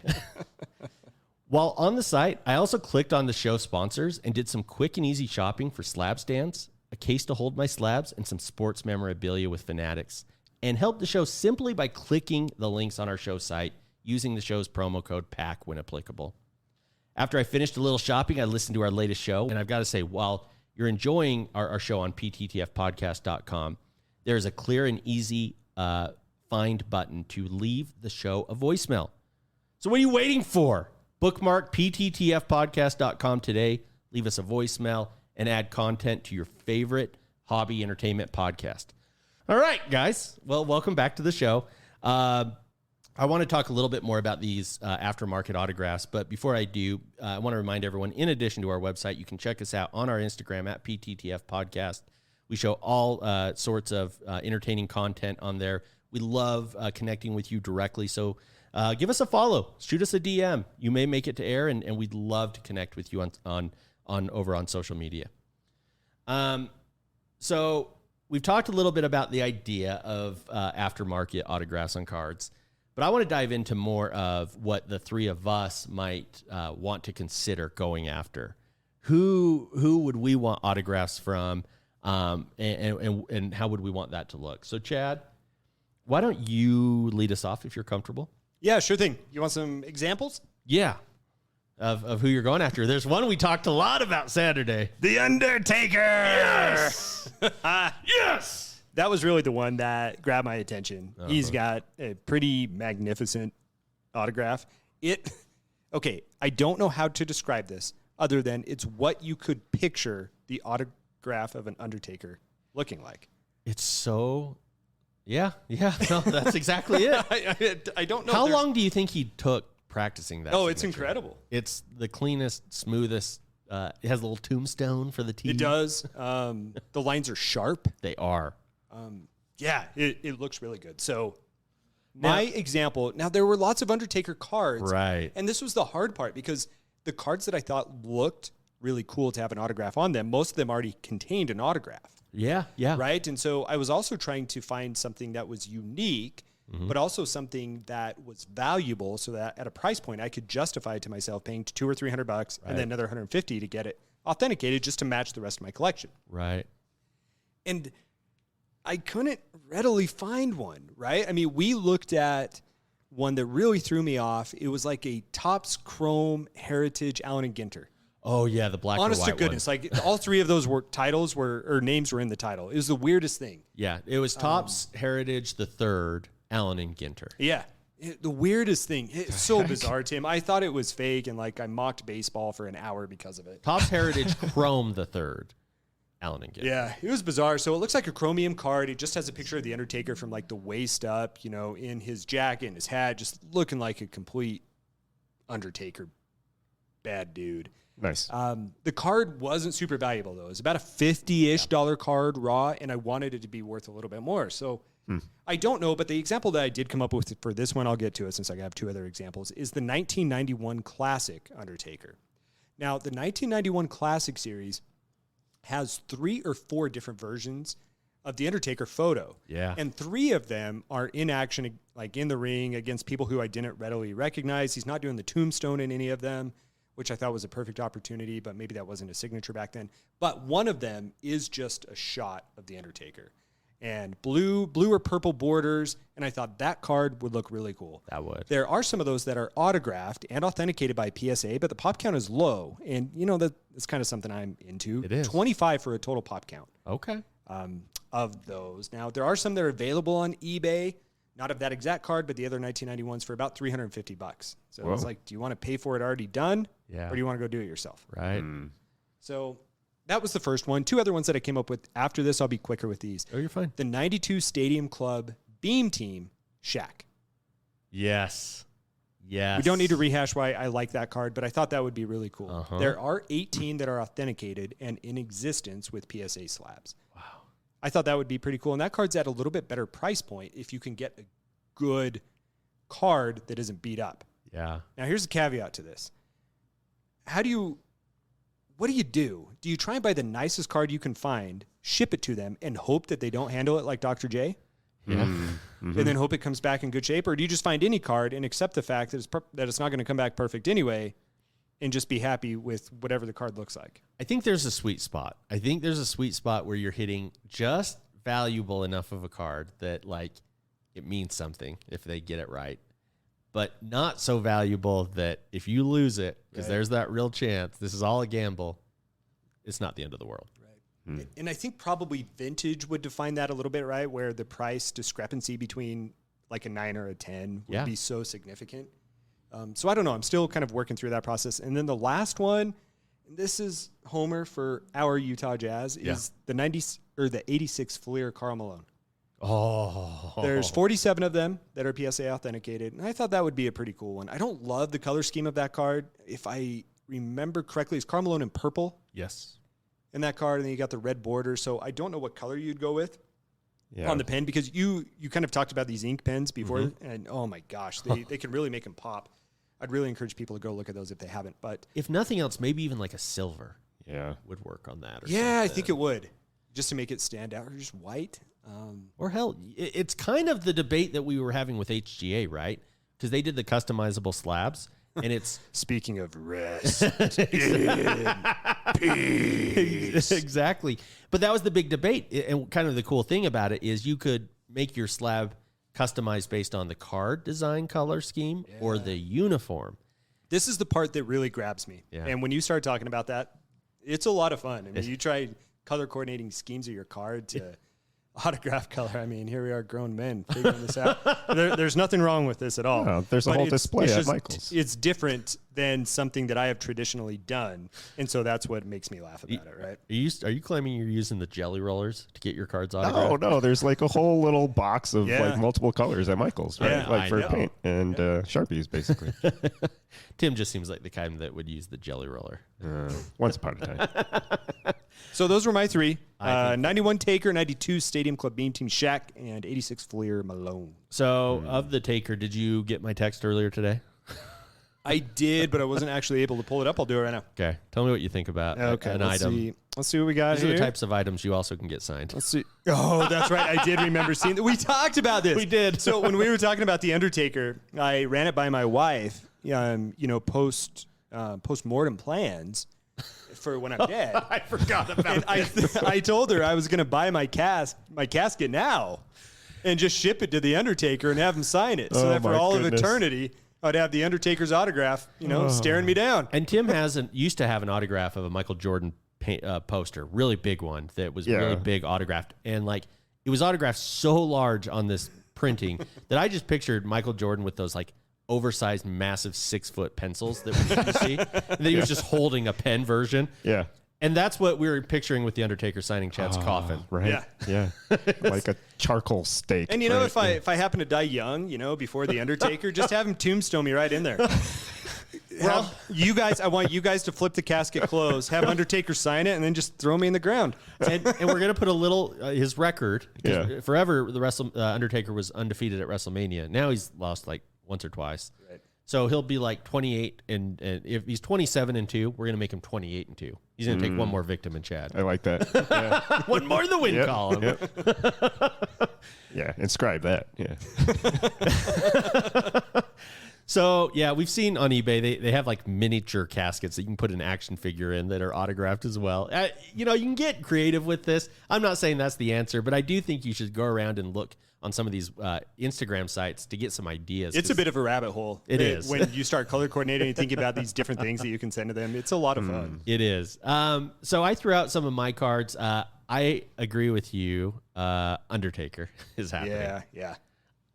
While on the site, I also clicked on the show sponsors and did some quick and easy shopping for slab stands, a case to hold my slabs, and some sports memorabilia with Fanatics, and helped the show simply by clicking the links on our show site using the show's promo code PACK when applicable. After I finished a little shopping, I listened to our latest show, and I've got to say, while you're enjoying our show on pttfpodcast.com, there's a clear and easy find button to leave the show a voicemail. So what are you waiting for? Bookmark pttfpodcast.com today, leave us a voicemail, and add content to your favorite hobby entertainment podcast. All right, guys. Well, welcome back to the show. I want to talk a little bit more about these aftermarket autographs, but before I do, I want to remind everyone, in addition to our website, you can check us out on our Instagram at PTTF Podcast. We show all sorts of entertaining content on there. We love connecting with you directly, so give us a follow. Shoot us a DM. You may make it to air, and we'd love to connect with you on over on social media. So we've talked a little bit about the idea of aftermarket autographs on cards. But I want to dive into more of what the three of us might want to consider going after. Who would we want autographs from, and how would we want that to look? So, Chad, why don't you lead us off if you're comfortable? Yeah, sure thing. You want some examples? Yeah, of who you're going after. There's one we talked a lot about Saturday. The Undertaker! Yes! Yes! That was really the one that grabbed my attention. He's got a pretty magnificent autograph. Okay, I don't know how to describe this other than it's what you could picture the autograph of an Undertaker looking like. It's so, no, that's exactly it. I don't know. How long do you think he took practicing that? Oh, it's incredible. It's the cleanest, smoothest. It has a little tombstone for the T. It does. The lines are sharp. They are. It looks really good. So my example, now there were lots of Undertaker cards. Right. And this was the hard part because the cards that I thought looked really cool to have an autograph on them, most of them already contained an autograph. Yeah. Right. And so I was also trying to find something that was unique, but also something that was valuable so that at a price point I could justify to myself paying $200 or $300 and then another $150 to get it authenticated just to match the rest of my collection. Right. And I couldn't readily find one, right? I mean, we looked at one that really threw me off. It was like a Topps Chrome Heritage Allen and Ginter. Oh, yeah, the black Honest and white to goodness, like all three of those names were in the title. It was the weirdest thing. Yeah, it was Topps Heritage the Third, Allen and Ginter. Yeah, the weirdest thing. It's so bizarre, Tim. I thought it was fake, and like I mocked baseball for an hour because of it. Topps Heritage Chrome the Third. Allen and Ginter. Yeah, it was bizarre. So it looks like a chromium card. It just has a picture of the Undertaker from like the waist up, in his jacket and his hat, just looking like a complete Undertaker bad dude. Nice. The card wasn't super valuable though. It was about a $50-ish card raw, and I wanted it to be worth a little bit more. So I don't know, but the example that I did come up with for this one, I'll get to it since I have two other examples, is the 1991 Classic Undertaker. Now, the 1991 Classic series has 3 or 4 different versions of the Undertaker photo. Yeah. And 3 of them are in action, like in the ring against people who I didn't readily recognize. He's not doing the tombstone in any of them. which I thought was a perfect opportunity, but maybe that wasn't a signature back then. But one of them is just a shot of the Undertaker. And blue or purple borders, and I thought that card would look really cool. That would. There are some of those that are autographed and authenticated by PSA, but the pop count is low. And, that's kind of something I'm into. It is. 25 for a total pop count. Okay. Of those. Now, there are some that are available on eBay, not of that exact card, but the other 1991s for about $350. So it's like, do you want to pay for it already done? Yeah. Or do you want to go do it yourself? Right. So that was the first one. Two other ones that I came up with after this. I'll be quicker with these. Oh, you're fine. The 92 Stadium Club Beam Team Shaq. Yes. Yes. We don't need to rehash why I like that card, but I thought that would be really cool. Uh-huh. There are 18 that are authenticated and in existence with PSA slabs. Wow. I thought that would be pretty cool. And that card's at a little bit better price point if you can get a good card that isn't beat up. Yeah. Now, here's a caveat to this. What do you do? Do you try and buy the nicest card you can find, ship it to them, and hope that they don't handle it like Dr. J? Yeah. And then hope it comes back in good shape? Or do you just find any card and accept the fact that it's not going to come back perfect anyway and just be happy with whatever the card looks like? I think there's a sweet spot. I think there's a sweet spot where you're hitting just valuable enough of a card that, like, it means something if they get it right, but not so valuable that if you lose it, because there's that real chance, this is all a gamble, it's not the end of the world. Right. And I think probably vintage would define that a little bit, right? Where the price discrepancy between like a 9 or a 10 would be so significant. So I don't know. I'm still kind of working through that process. And then the last one, and this is Homer for our Utah Jazz, is the 86 Fleer Karl Malone. Oh, There's 47 of them that are PSA authenticated, and I thought that would be a pretty cool one. I don't love the color scheme of that card. If I remember correctly, it's Karl Malone in purple yes. in that card, and then you got the red border. So I don't know what color you'd go with on the pen, because you kind of talked about these ink pens before, and oh my gosh, they can really make them pop. I'd really encourage people to go look at those if they haven't. But If nothing else, maybe even like a silver Yeah. would work on that. Or yeah, I something. think it would, just to make it stand out, or just white. Or hell, it's kind of the debate that we were having with HGA, right? Because they did the customizable slabs, and it's Speaking of rest, exactly. But that was the big debate, and kind of the cool thing about it is you could make your slab customized based on the card design color scheme or the uniform. this is the part that really grabs me. Yeah. And when you start talking about that, it's a lot of fun. I mean, you try color coordinating schemes of your card to autograph color. I mean, here we are, grown men figuring this out. There's nothing wrong with this at all. No, there's a But whole it's display at just- Michael's. It's different than something that I have traditionally done, and so that's what makes me laugh about it, right? Are you claiming you're using the jelly rollers to get your cards autographed? Oh no, there's like a whole little box of Yeah. like multiple colors at Michael's, right? Yeah, like I for know. paint and Sharpies, basically. Tim just seems like the kind that would use the jelly roller. Once upon a time. So those were my three. I think- 91 Taker, 92 Stadium Club Beam Team Shaq, and 86 Fleer Malone. So, of the Taker, did you get my text earlier today? I did, but I wasn't actually able to pull it up. I'll do it right now. Okay. Tell me what you think about an let's item. See. Let's see what we got These are here. the types of items you also can get signed. Let's see. Oh, that's right. I did remember seeing that. We talked about this. We did. So when we were talking about The Undertaker, I ran it by my wife, post-mortem plans for when I'm dead. I forgot about And I told her I was going to buy my casket now and just ship it to The Undertaker and have him sign it. So Oh, that for my all goodness. of eternity, I'd have The Undertaker's autograph, staring me down. And Tim used to have an autograph of a Michael Jordan poster, really big one that was really big autographed. And like it was autographed so large on this printing that I just pictured Michael Jordan with those like oversized, massive 6-foot pencils that we used to see. And then he was just holding a pen version. Yeah. And that's what we were picturing with The Undertaker signing Chad's coffin. Right. Yeah. Like a charcoal steak. And right? if I happen to die young, before The Undertaker, just have him tombstone me right in there. I want you guys to flip the casket closed, have Undertaker sign it, and then just throw me in the ground. And we're going to put a little, his record. 'Cause Yeah. Forever, Undertaker was undefeated at WrestleMania. Now he's lost like once or twice. Right. So he'll be like 28, and if he's 27-2, we're going to make him 28-2. He's going to take one more victim in Chad. I like that. Yeah. One more in the win Yep, column. Yeah. Inscribe that. Yeah. So, yeah, we've seen on eBay, they have like miniature caskets that you can put an action figure in that are autographed as well. You can get creative with this. I'm not saying that's the answer, but I do think you should go around and look on some of these Instagram sites to get some ideas. It's a bit of a rabbit hole. It is. When you start color coordinating and thinking about these different things that you can send to them, it's a lot of fun. It is. So I threw out some of my cards. I agree with you. Undertaker is happening. Yeah.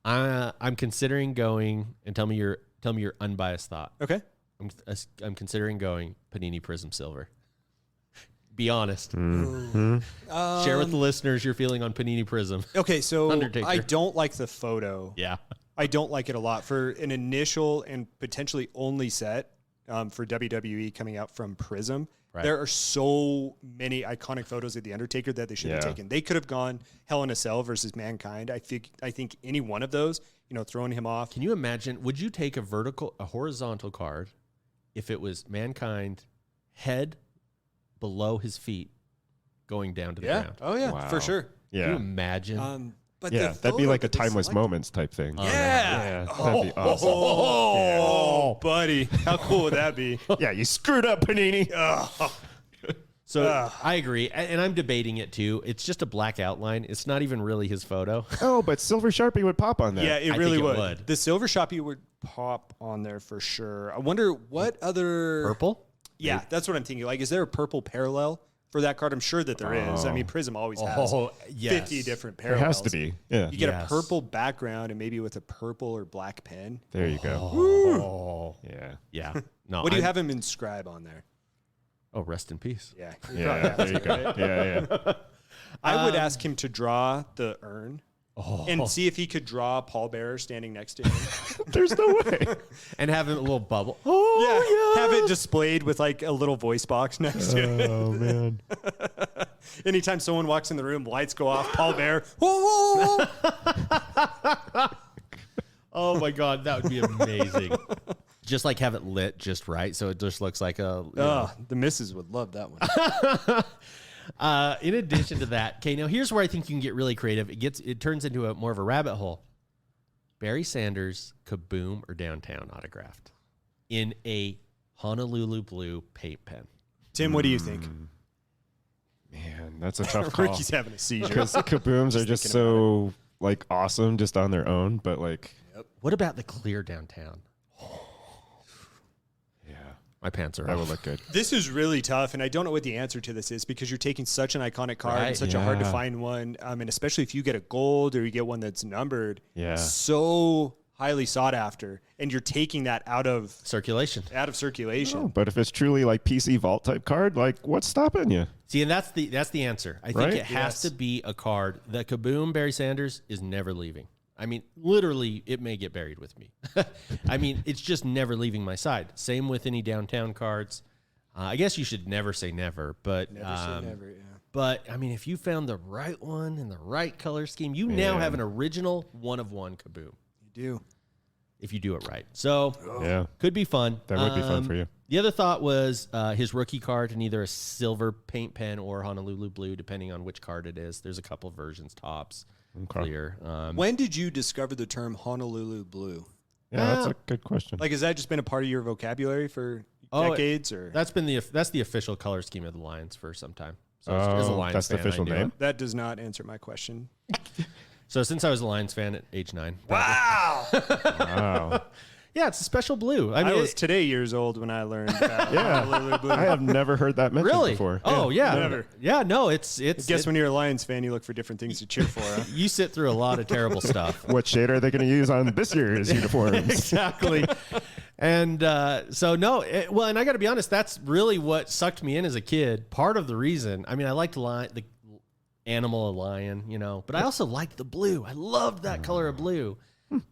I'm considering going, and tell me your unbiased thought. Okay. I'm considering going Panini Prism Silver. Be honest. Share with the listeners your feeling on Panini Prism. Okay, so Undertaker. I don't like the photo. Yeah. I don't like it a lot for an initial and potentially only set for WWE coming out from Prism. Right. There are so many iconic photos of the Undertaker that they should have taken. They could have gone Hell in a Cell versus Mankind. I think any one of those, throwing him off. Can you imagine? Would you take a horizontal card if it was Mankind head below his feet going down to the ground? Oh yeah, Wow. for sure. Yeah. Can you imagine? But Yeah, the that'd be photo like a that they timeless selected- moments type thing. Yeah. That'd be awesome. Oh, buddy, how cool would that be? Yeah, you screwed up, Panini. So I agree, and I'm debating it too. It's just a black outline. It's not even really his photo. Oh, but Silver Sharpie would pop on that. Yeah, it I really think it would. would. The Silver Sharpie would pop on there for sure. I wonder what other Purple? Yeah, that's what I'm thinking. Like, is there a purple parallel for that card? I'm sure that there is. I mean, Prism always has 50 different There parallels. has to be. Yeah. You get Yes. a purple background and maybe with a purple or black pen. There you go. Oh, Yeah. yeah. No. What do you have him inscribe on there? Oh, rest in peace. Yeah, Yeah. There you go. Yeah. I would ask him to draw the urn and see if he could draw Paul Bearer standing next to him. There's no way. And have a little bubble. Yeah, have it displayed with like a little voice box next to it. Oh man. Anytime someone walks in the room, lights go off. Paul Bearer. Whoa, whoa, whoa. Oh my God, that would be amazing. Just like have it lit just right, so it just looks like a. The missus would love that one. In addition to that, okay, now here's where I think you can get really creative. It turns into a more of a rabbit hole. Barry Sanders, Kaboom, or Downtown autographed in a Honolulu blue paint pen. Tim, what do you think? Man, that's a tough call. Ricky's having a seizure. Because kabooms are just so like awesome just on their own, but like What about the clear Downtown? yeah, My pants are that off. would look good. This is really tough, and I don't know what the answer to this is because you're taking such an iconic card and such a hard to find one, and especially if you get a gold or you get one that's numbered, so highly sought after, and you're taking that out of Circulation. circulation. Oh, but if it's truly like PC Vault type card, like what's stopping you? See, and that's the answer. I think Right? it has to be a card. The Kaboom Barry Sanders is never leaving. I mean, literally, it may get buried with me. I mean, it's just never leaving my side. Same with any Downtown cards. I guess you should never say never, but Never say never, yeah. But I mean, if you found the right one in the right color scheme, you now have an original one-of-one Kaboom. You do. If you do it right. So Yeah, could be fun. that would be fun for you. The other thought was his rookie card in either a silver paint pen or Honolulu blue, depending on which card it is. There's a couple versions, tops, clear. When did you discover the term Honolulu blue? Yeah, that's a good question. Like, has that just been a part of your vocabulary for decades, or That's the official color scheme of the Lions for some time. So as a Lions that's the fan, I official knew name? it. that does not answer my question? So since I was a Lions fan at age 9. Wow. Wow. Yeah, it's a special blue. I I mean, was today years old when I learned about Yeah. Honolulu blue. I have never heard that mentioned really? before. Oh yeah. Never. Yeah, no, it's I guess when you're a Lions fan, you look for different things to cheer for. Huh? you sit through a lot of terrible stuff. What shade are they going to use on this year's uniforms? Exactly. And so no, well, and I got to be honest, that's really what sucked me in as a kid. Part of the reason, I mean, I liked the animal, a lion, but I also liked the blue. I loved that color of blue.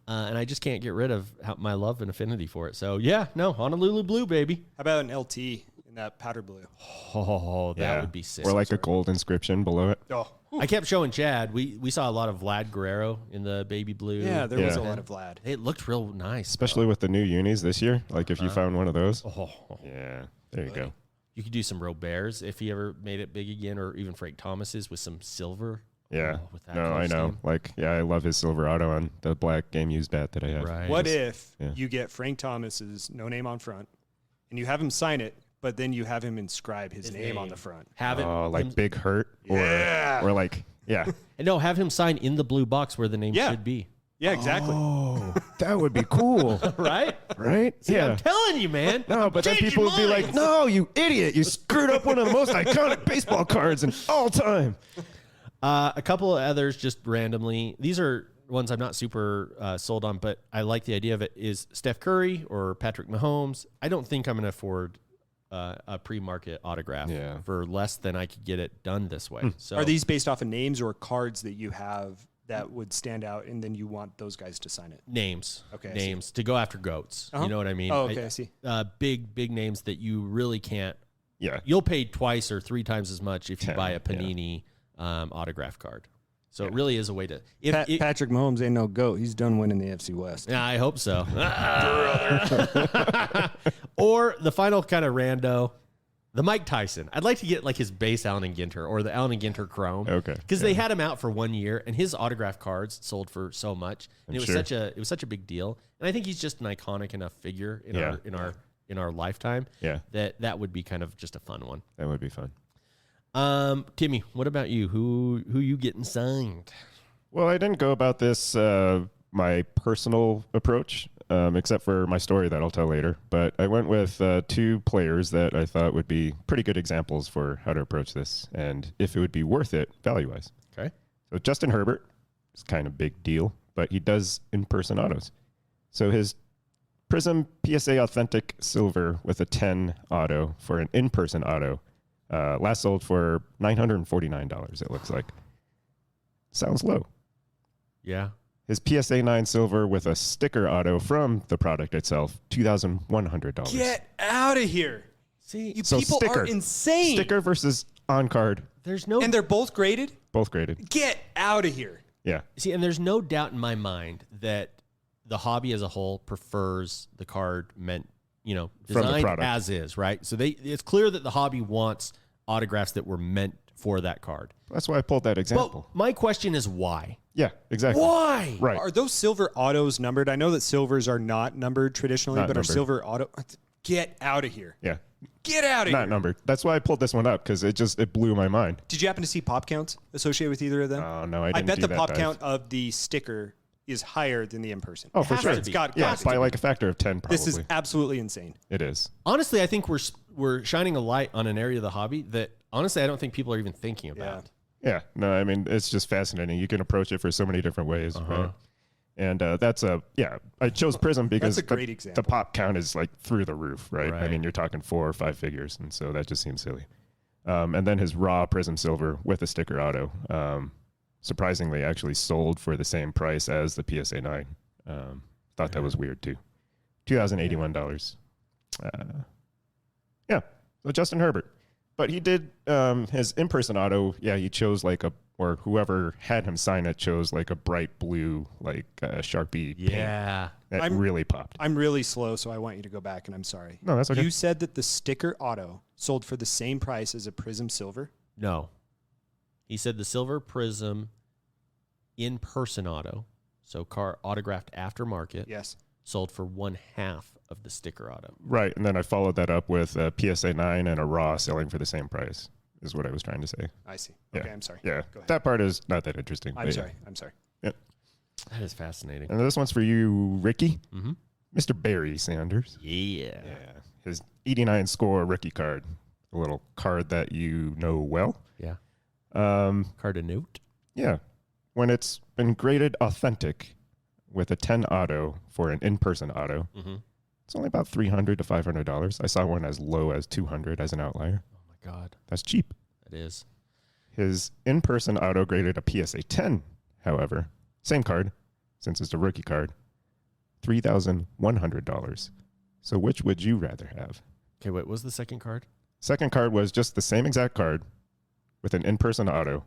And I just can't get rid of my love and affinity for it. So yeah, no, Honolulu blue, baby. How about an LT in that powder blue? Oh, that would be sick. Or like a gold inscription below it. Oh, I kept showing Chad. We saw a lot of Vlad Guerrero in the baby blue. yeah, there was a Yeah. lot of Vlad. It looked real nice. Especially with the new unis this year. Like if you found one of those. Oh, Yeah, there you go. you could do some Roberts if he ever made it big again, or even Frank Thomas's with some silver. Yeah. with that No, color I know. scheme. Like, yeah, I love his silver auto on the black game used bat that I have. Right. What if Yeah. you get Frank Thomas's no name on front, and you have him sign it, but then you have him inscribe his name on the front? Have it. Oh, like Big Hurt? Yeah. Or like, yeah. No, have him sign in the blue box where the name Yeah. should be. Yeah, exactly. Oh, that would be cool. Right? Right? I'm telling you, man. No, but then people would be like, no, you idiot. You screwed up one of the most iconic baseball cards in all time. A couple of others just randomly. These are ones I'm not super sold on, but I like the idea of it, is Steph Curry or Patrick Mahomes. I don't think I'm going to afford a pre-market autograph for less than I could get it done this way. So Are these based off of names or cards that you have that would stand out, and then you want those guys to sign it? names? Okay, I Names to go after goats. Uh-huh. You know what I mean? Oh, okay, I see. Big names that you really can't. Yeah. You'll pay twice or three times as much if you 10, buy a Panini autograph card. So it really is a way to. Patrick Mahomes ain't no goat. He's done winning the AFC West. Yeah, I hope so. Or the final kind of rando, the Mike Tyson. I'd like to get like his base Allen and Ginter or the Allen and Ginter Chrome. Okay. Because they had him out for 1 year, and his autograph cards sold for so much, and it was sure. such a big deal. And I think he's just an iconic enough figure in our lifetime. Yeah. That would be kind of just a fun one. That would be fun. Timmy, what about you? Who you getting signed? Well, I didn't go about this my personal approach, except for my story that I'll tell later. But I went with two players that I thought would be pretty good examples for how to approach this and if it would be worth it value-wise. Okay. So Justin Herbert is kind of big deal, but he does in-person autos. So his Prism PSA Authentic Silver with a 10 auto for an in-person auto last sold for $949, it looks like. Sounds low. Yeah. His PSA 9 Silver with a sticker auto from the product itself, $2,100. Get out of here. See, You So people sticker. are insane. Sticker versus on card, there's no And they're both graded? both graded. Get out of here. Yeah. See, and there's no doubt in my mind that the hobby as a whole prefers the card meant, From the designed product. as is, right? So it's clear that the hobby wants autographs that were meant for that card. That's why I pulled that But example. my question is why? Yeah, exactly. Why? Right. Are those silver autos numbered? I know that silvers are not numbered traditionally, Not but numbered. are silver auto? Get out of here. Yeah. Get out of Not here. numbered. That's why I pulled this one up because it blew my mind. Did you happen to see pop counts associated with either of them? Oh, no, I I didn't bet do the that pop dive. count of the sticker is higher than the in-person. Oh, for has sure. to It's be. got Yeah, to by be. like a factor of 10 probably. This is absolutely insane. It is. Honestly, I think we're shining a light on an area of the hobby that honestly I don't think people are even thinking about. Yeah. No, I mean, it's just fascinating. You can approach it for so many different ways, right? And I chose Prism because That's a great example. the pop count is like through the roof, right? I Right. mean, you're talking 4 or 5 figures, and so that just seems silly. And then his raw Prism Silver with a sticker auto, surprisingly, actually sold for the same price as the PSA 9. Thought that was weird too. $2,081. So Justin Herbert. But he did his in-person auto. Yeah, he chose or whoever had him sign it chose like a bright blue, like Sharpie paint. Yeah. That really popped. I'm really slow, so I want you to go back, and I'm sorry. No, that's okay. You said that the sticker auto sold for the same price as a Prism Silver? No. He said the Silver Prism in-person auto, so car autographed aftermarket, Yes. sold for 1/2 of the sticker auto. Right, and then I followed that up with a PSA 9 and a raw selling for the same price, is what I was trying to say. I see. Yeah. Okay, I'm sorry. Yeah, Go ahead. that part is not that interesting. I'm but sorry. I'm sorry. Yeah. That is fascinating. And this one's for you, Ricky. Mm-hmm. Mr. Barry Sanders. Yeah. His 89 score rookie card. A little card that you know well. Yeah. Um, Card a note. Yeah. When it's been graded authentic with a 10 auto for an in-person auto, Mm-hmm. it's only about $300 to $500. I saw one as low as $200 as an outlier. Oh my God. That's cheap. That is. His in-person auto graded a PSA 10, however, same card, since it's a rookie card, $3,100. So which would you rather have? Okay, what was the second card? Second card was just the same exact card with an in-person auto,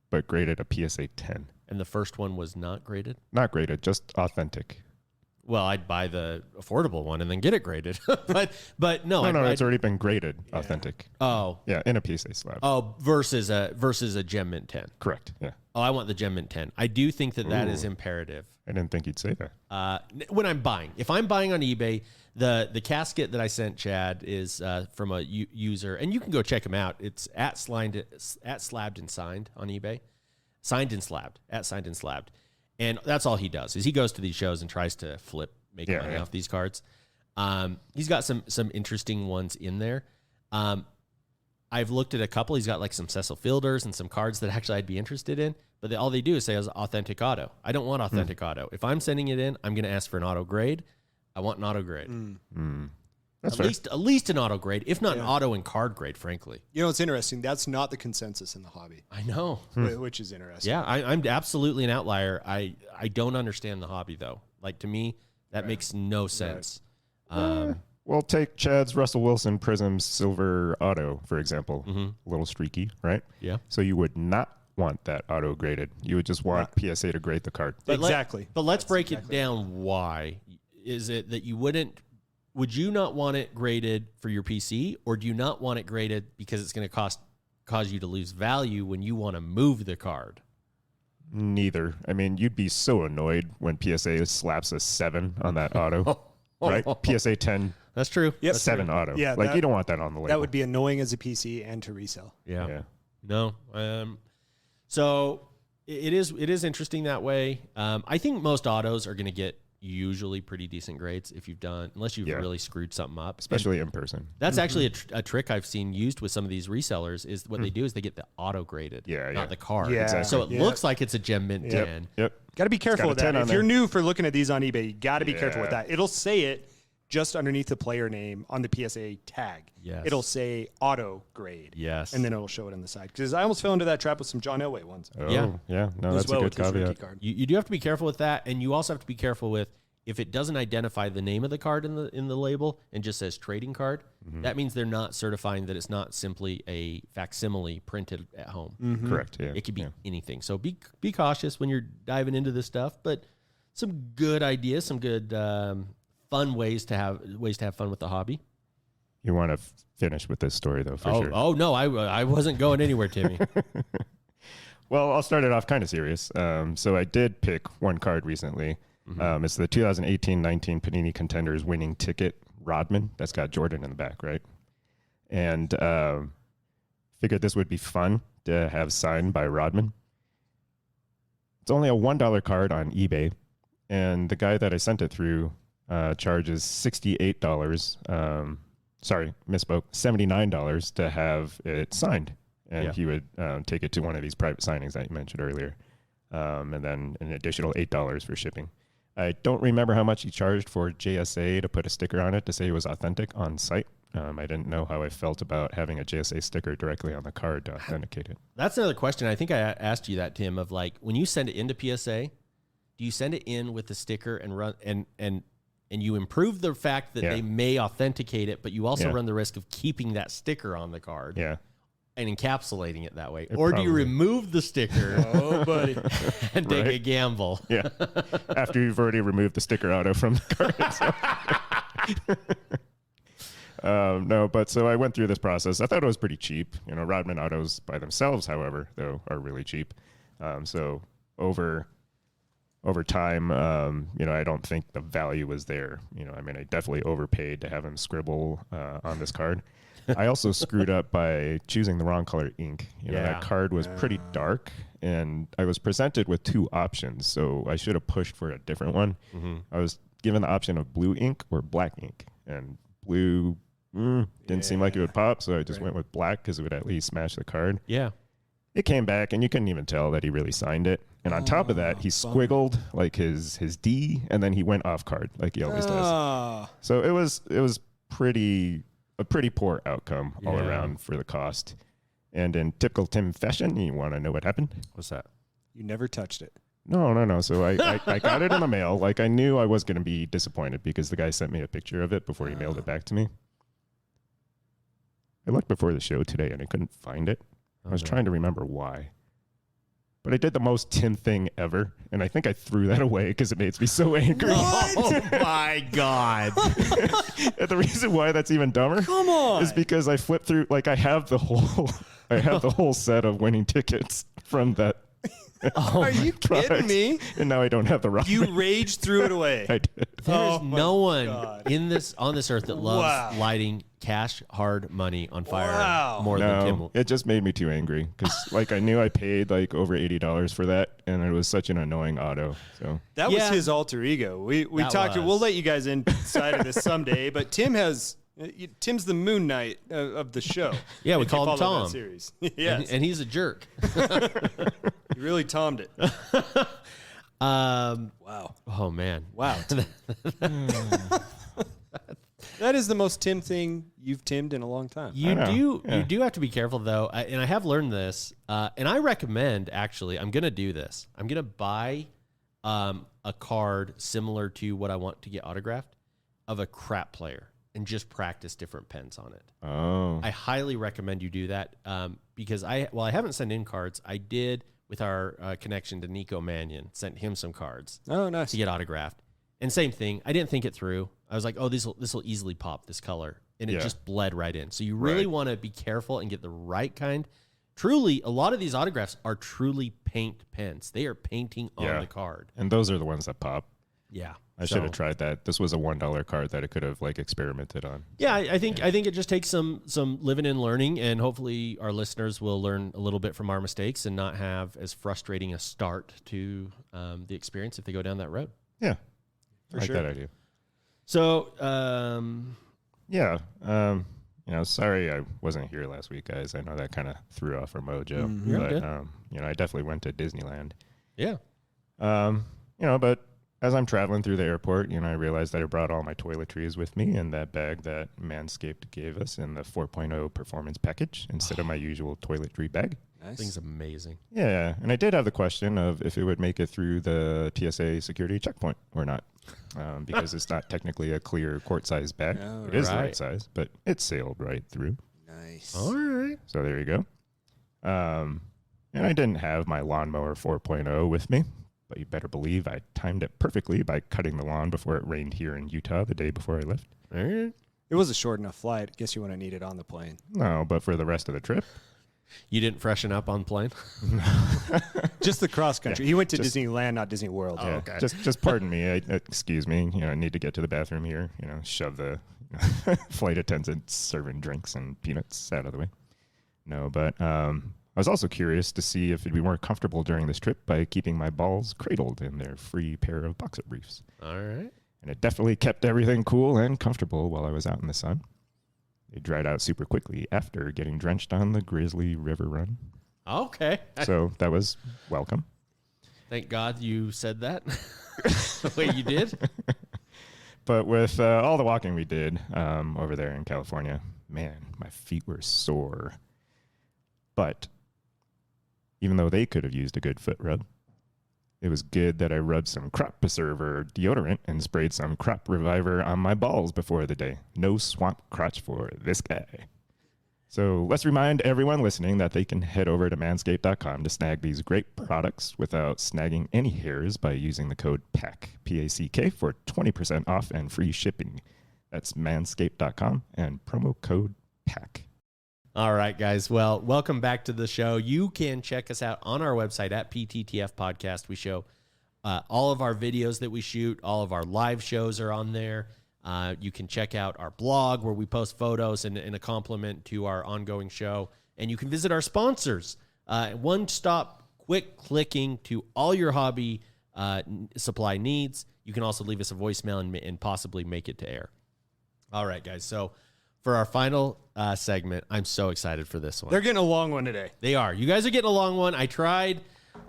but graded a PSA 10. And the first one was not graded? Not graded, just authentic. Well, I'd buy the affordable one and then get it graded. but no. No, I'd- it's already been graded authentic. Oh. Yeah, in a PSA slab. Oh, versus a Gem Mint 10. Correct, yeah. Oh, I want the Gem Mint 10. I do think that is imperative. I didn't think you'd say that. When I'm buying. If I'm buying on eBay, the casket that I sent Chad is from a user, and you can go check him out. It's at Slabbed and Signed on eBay. Signed and Slabbed. At Signed and Slabbed. And that's all he does, is he goes to these shows and tries to make money off these cards. He's got some interesting ones in there. I've looked at a couple. He's got like some Cecil Fielders and some cards that actually I'd be interested in. But all they do is say is authentic auto. I don't want authentic auto. If I'm sending it in, I'm going to ask for an auto grade. I want an auto grade. That's At least an auto grade, if not an auto and card grade, frankly. You know, it's interesting. That's not the consensus in the hobby. I know. Which is interesting. Yeah, I'm absolutely an outlier. I don't understand the hobby, though. Like, to me, that makes no sense. Well, take Chad's Russell Wilson Prism Silver Auto, for example. A little streaky, right? Yeah. So you would not want that auto graded. You would just want PSA to grade the card. Exactly. But let's break it down. Why is it that you wouldn't? Would you not want it graded for your PC, or do you not want it graded because it's going to cause you to lose value when you want to move the card? Neither. I mean, you'd be so annoyed when PSA slaps a 7 on that auto, right? PSA 10. That's true. Yep. 7 auto. Yeah, like you don't want that on the label. That would be annoying as a PC and to resell. Yeah. No. So it is interesting that way. I think most autos are going to get usually pretty decent grades unless you've really screwed something up. Especially in person. That's actually a trick I've seen used with some of these resellers is what they do is they get the auto graded, not the card. Yeah. Exactly. So it looks like it's a Gem Mint 10. Yep. Got to be careful with that. If you're new for looking at these on eBay, you got to be careful with that. It'll say it just underneath the player name on the PSA tag. Yes. It'll say auto grade. Yes. And then it'll show it on the side. Because I almost fell into that trap with some John Elway ones. Oh, Yeah. yeah. No, that's a good caveat. You do have to be careful with that, and you also have to be careful with if it doesn't identify the name of the card in the label and just says trading card, that means they're not certifying that it's not simply a facsimile printed at home. Correct. Yeah. It could be anything. So be cautious when you're diving into this stuff, but some good ideas, some good fun ways to have fun with the hobby. You want to finish with this story, though, for sure. Oh, no, I wasn't going anywhere, Timmy. Well, I'll start it off kind of serious. So I did pick one card recently. It's the 2018-19 Panini Contenders winning ticket, Rodman. That's got Jordan in the back, right? And figured this would be fun to have signed by Rodman. It's only a $1 card on eBay, and the guy that I sent it through charges $68. Sorry, misspoke. $79 to have it signed, and he would take it to one of these private signings that you mentioned earlier, and then an additional $8 for shipping. I don't remember how much he charged for JSA to put a sticker on it to say it was authentic on site. I didn't know how I felt about having a JSA sticker directly on the card to authenticate it. That's another question. I think I asked you that, Tim, of like when you send it into PSA, do you send it in with the sticker and run and you improve the fact that they may authenticate it, but you also run the risk of keeping that sticker on the card and encapsulating it that way? Or do you remove the sticker and take a gamble? Yeah. After you've already removed the sticker auto from the card. No, but so I went through this process. I thought it was pretty cheap. You know, Rodman autos by themselves, however, though, are really cheap. So over time, I don't think the value was there. I mean, I definitely overpaid to have him scribble on this card. I also screwed up by choosing the wrong color ink. That card was pretty dark, and I was presented with two options, so I should have pushed for a different one. I was given the option of blue ink or black ink, and blue didn't seem like it would pop, so I just went with black because it would at least match the card. Yeah. It came back, and you couldn't even tell that he really signed it. And on top of that, he squiggled like his D, and then he went off card like he always does. So it was a pretty poor outcome all around for the cost. And in typical Tim fashion, you want to know what happened? What's that? You never touched it. No. So I got it in the mail. Like I knew I was going to be disappointed because the guy sent me a picture of it before he mailed it back to me. I looked before the show today and I couldn't find it. I was trying to remember why. But I did the most Tim thing ever, and I think I threw that away because it makes me so angry. Oh my God. And the reason why that's even dumber is because I flipped through, like I have the whole set of winning tickets from that Are you kidding me? And now I don't have the rock. You rage threw it away. I did. There's no one God. on this earth that loves lighting cash hard money on fire more than Tim. No, it just made me too angry because like I knew I paid like over $80 for that, and it was such an annoying auto. So That was his alter ego. We talked. We'll let you guys inside of this someday. But Tim's the Moon Knight of the show. Yeah, we if you called him follow Tom. that series. Yes, And he's a jerk. you really Tommed it. Wow. Oh man. Wow. That is the most Tim thing you've Timmed in a long time. You do have to be careful though, and I have learned this, and I recommend actually. I'm gonna do this. I'm gonna buy a card similar to what I want to get autographed of a crap player and just practice different pens on it. Oh, I highly recommend you do that because I haven't sent in cards. I did with our connection to Nico Mannion, sent him some cards. Oh, nice. To get autographed. And same thing, I didn't think it through. I was like, oh, this will easily pop, this color. And it just bled right in. So you really want to be careful and get the right kind. Truly, a lot of these autographs are truly paint pens. They are painting on the card. and those are the ones that pop. Yeah. I should have tried that. This was a $1 card that I could have like experimented on. Yeah, I think it just takes some living and learning, and hopefully our listeners will learn a little bit from our mistakes and not have as frustrating a start to the experience if they go down that road. Yeah, For I like sure. that idea. So, sorry I wasn't here last week, guys. I know that kind of threw off our mojo, but I definitely went to Disneyland. yeah. But as I'm traveling through the airport, I realized that I brought all my toiletries with me in that bag that Manscaped gave us in the 4.0 performance package instead of my usual toiletry bag. Nice. Thing's amazing. Yeah, and I did have the question of if it would make it through the TSA security checkpoint or not, because it's not technically a clear quart-size bag. Oh, it is the right. right size, but it sailed right through. Nice. All right. So there you go. And I didn't have my lawnmower 4.0 with me, but you better believe I timed it perfectly by cutting the lawn before it rained here in Utah the day before I left. All right. It was a short enough flight. I guess you wouldn't need it on the plane. No, but for the rest of the trip, You didn't freshen up on plane? Just the cross country. He went to Disneyland, not Disney World. Oh, okay. Just pardon me. Excuse me. I need to get to the bathroom here. Shove the flight attendants serving drinks and peanuts out of the way. No, but I was also curious to see if it'd be more comfortable during this trip by keeping my balls cradled in their free pair of boxer briefs. All right. And it definitely kept everything cool and comfortable while I was out in the sun. They dried out super quickly after getting drenched on the Grizzly River Run. Okay. So that was welcome. Thank God you said that the way you did. But with all the walking we did over there in California, man, my feet were sore. But even though they could have used a good foot rub, it was good that I rubbed some crop preserver deodorant and sprayed some crop reviver on my balls before the day. No swamp crotch for this guy. So let's remind everyone listening that they can head over to manscaped.com to snag these great products without snagging any hairs by using the code PACK, P-A-C-K, for 20% off and free shipping. That's manscaped.com and promo code PACK. All right, guys. Well, welcome back to the show. You can check us out on our website at PTTF Podcast. We show all of our videos that we shoot. All of our live shows are on there. You can check out our blog where we post photos and a compliment to our ongoing show. And you can visit our sponsors. One-stop quick clicking to all your hobby supply needs. You can also leave us a voicemail and possibly make it to air. All right, guys. So for our final segment, I'm so excited for this one. They're getting a long one today. They are. You guys are getting a long one. I tried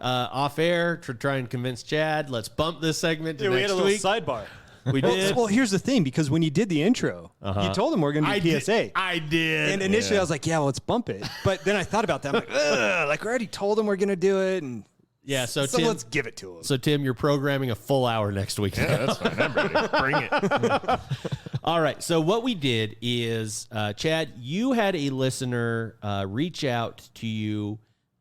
off air to try and convince Chad. Let's bump this segment to next we had a little week. sidebar. We did. Well, here's the thing, because when you did the intro, you told them we're going to do PSA. I did. And initially I was like, yeah, well, let's bump it. But then I thought about that. I'm like, ugh, like we already told them we're going to do it. And yeah, so so Tim, let's give it to them. So Tim, you're programming a full hour next week. Yeah, that's fine. I'm ready. Bring it. All right. So what we did is, Chad, you had a listener reach out to you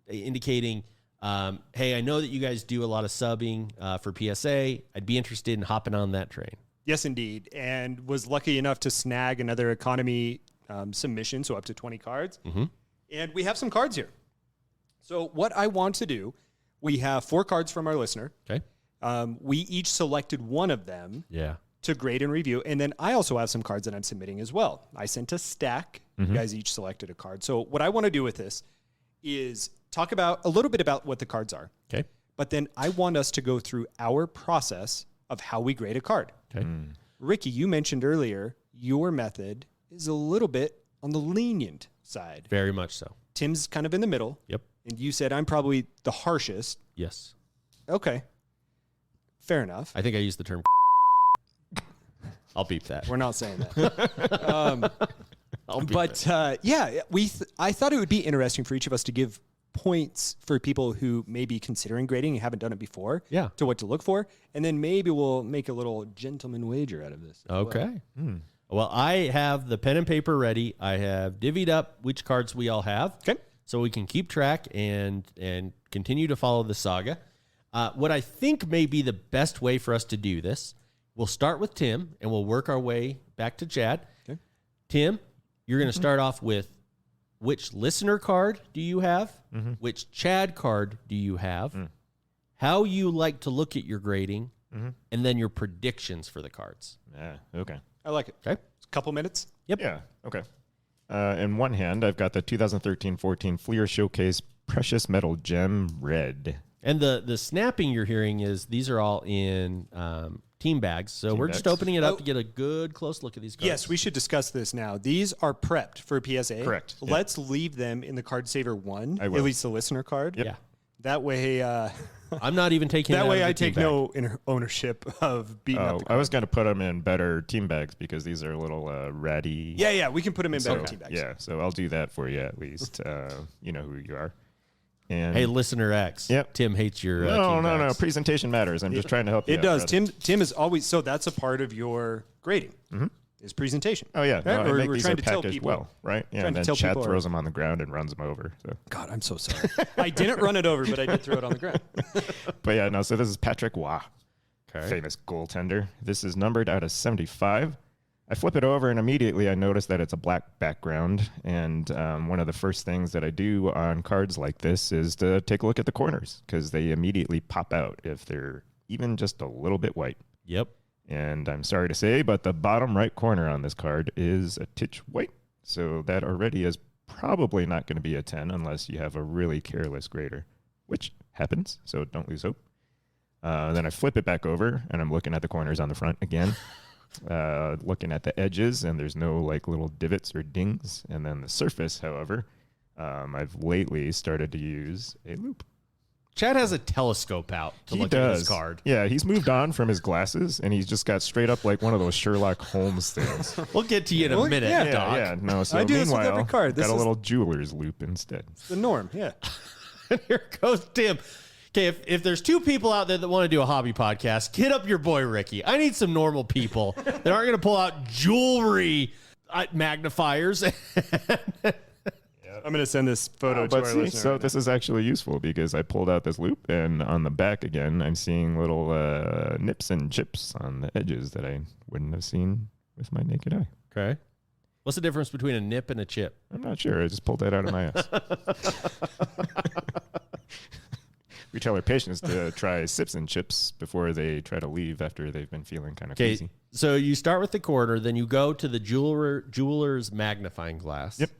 indicating, hey, I know that you guys do a lot of subbing for PSA. I'd be interested in hopping on that train. Yes, indeed. And was lucky enough to snag another economy submission, so up to 20 cards. Mm-hmm. And we have some cards here. So what I want to do, We have 4 cards from our listener. Okay. We each selected one of them Yeah. to grade and review. And then I also have some cards that I'm submitting as well. I sent a stack. You guys each selected a card. So what I want to do with this is talk about a little bit about what the cards are. Okay. But then I want us to go through our process of how we grade a card. Okay. Ricky, you mentioned earlier your method is a little bit on the lenient side. Very much so. Tim's kind of in the middle. Yep. And you said I'm probably the harshest. Yes. Okay. Fair enough. I think I used the term. I'll beep that. We're not saying that. I'll beep But I thought it would be interesting for each of us to give points for people who may be considering grading and haven't done it before. Yeah. To what to look for, and then maybe we'll make a little gentleman wager out of this. as well. Okay. Well, I have the pen and paper ready. I have divvied up which cards we all have. Okay. So we can keep track and continue to follow the saga. What I think may be the best way for us to do this, we'll start with Tim and we'll work our way back to Chad. Okay. Tim, you're going to start off with which listener card do you have? Which Chad card do you have? How you like to look at your grading, and then your predictions for the cards. Yeah. Okay. I like it. Okay. A couple minutes. Yep. Yeah. Okay. In one hand, I've got the 2013-14 Fleer Showcase Precious Metal Gem Red. And the snapping you're hearing is these are all in team bags. So we're just bags. opening it up to get a good close look at these cards. Yes, we should discuss this now. These are prepped for PSA. Correct. Yeah. Let's leave them in the card saver 1, I at will. least the listener card. Yeah. That way, I'm not even taking it that out way of the I team take bag. no ownership of beating up the I card. was going to put them in better team bags because these are a little ratty. Yeah, we can put them in better So, team bags. yeah, so I'll do that for you at least. You know who you are. And Hey, listener X. Yep. Tim hates your no, team no. bags. Presentation matters. I'm just trying to help you. It out, does. brother. Tim is always, so that's a part of your grading is presentation. Oh yeah, Right? no, I We're- make we're these trying are to tell packaged people- well, right? Yeah, trying and to then tell Chad people throws them on the ground and runs them over. So, God, I'm so sorry. I didn't run it over, but I did throw it on the ground. but yeah, no. So this is Patrick Waugh, Okay. famous goaltender. This is numbered out of 75. I flip it over and immediately I notice that it's a black background. And one of the first things that I do on cards like this is to take a look at the corners because they immediately pop out if they're even just a little bit white. Yep. And I'm sorry to say, but the bottom right corner on this card is a titch white. So that already is probably not going to be a 10 unless you have a really careless grader, which happens. So don't lose hope. Then I flip it back over and I'm looking at the corners on the front again. Looking at the edges, and there's no like little divots or dings. And then the surface, however, I've lately started to use a loop. Chad has a telescope out to He look does. at his card. Yeah, he's moved on from his glasses, and he's just got straight up like one of those Sherlock Holmes things. We'll get to you in a Well, minute, yeah. Doc. Yeah, no. So I do this with meanwhile, every card. This got a is- little jeweler's loop instead. The norm, yeah. Here goes Tim. Okay, if there's 2 people out there that want to do a hobby podcast, hit up your boy Ricky. I need some normal people that aren't going to pull out jewelry magnifiers. I'm going to send this photo to But our see, listener. so right this is actually useful because I pulled out this loop, and on the back again, I'm seeing little nips and chips on the edges that I wouldn't have seen with my naked eye. Okay. What's the difference between a nip and a chip? I'm not sure. I just pulled that out of my ass. We tell our patients to try sips and chips before they try to leave after they've been feeling kind of Okay, crazy. so you start with the corner, then you go to the jeweler's magnifying glass. Yep.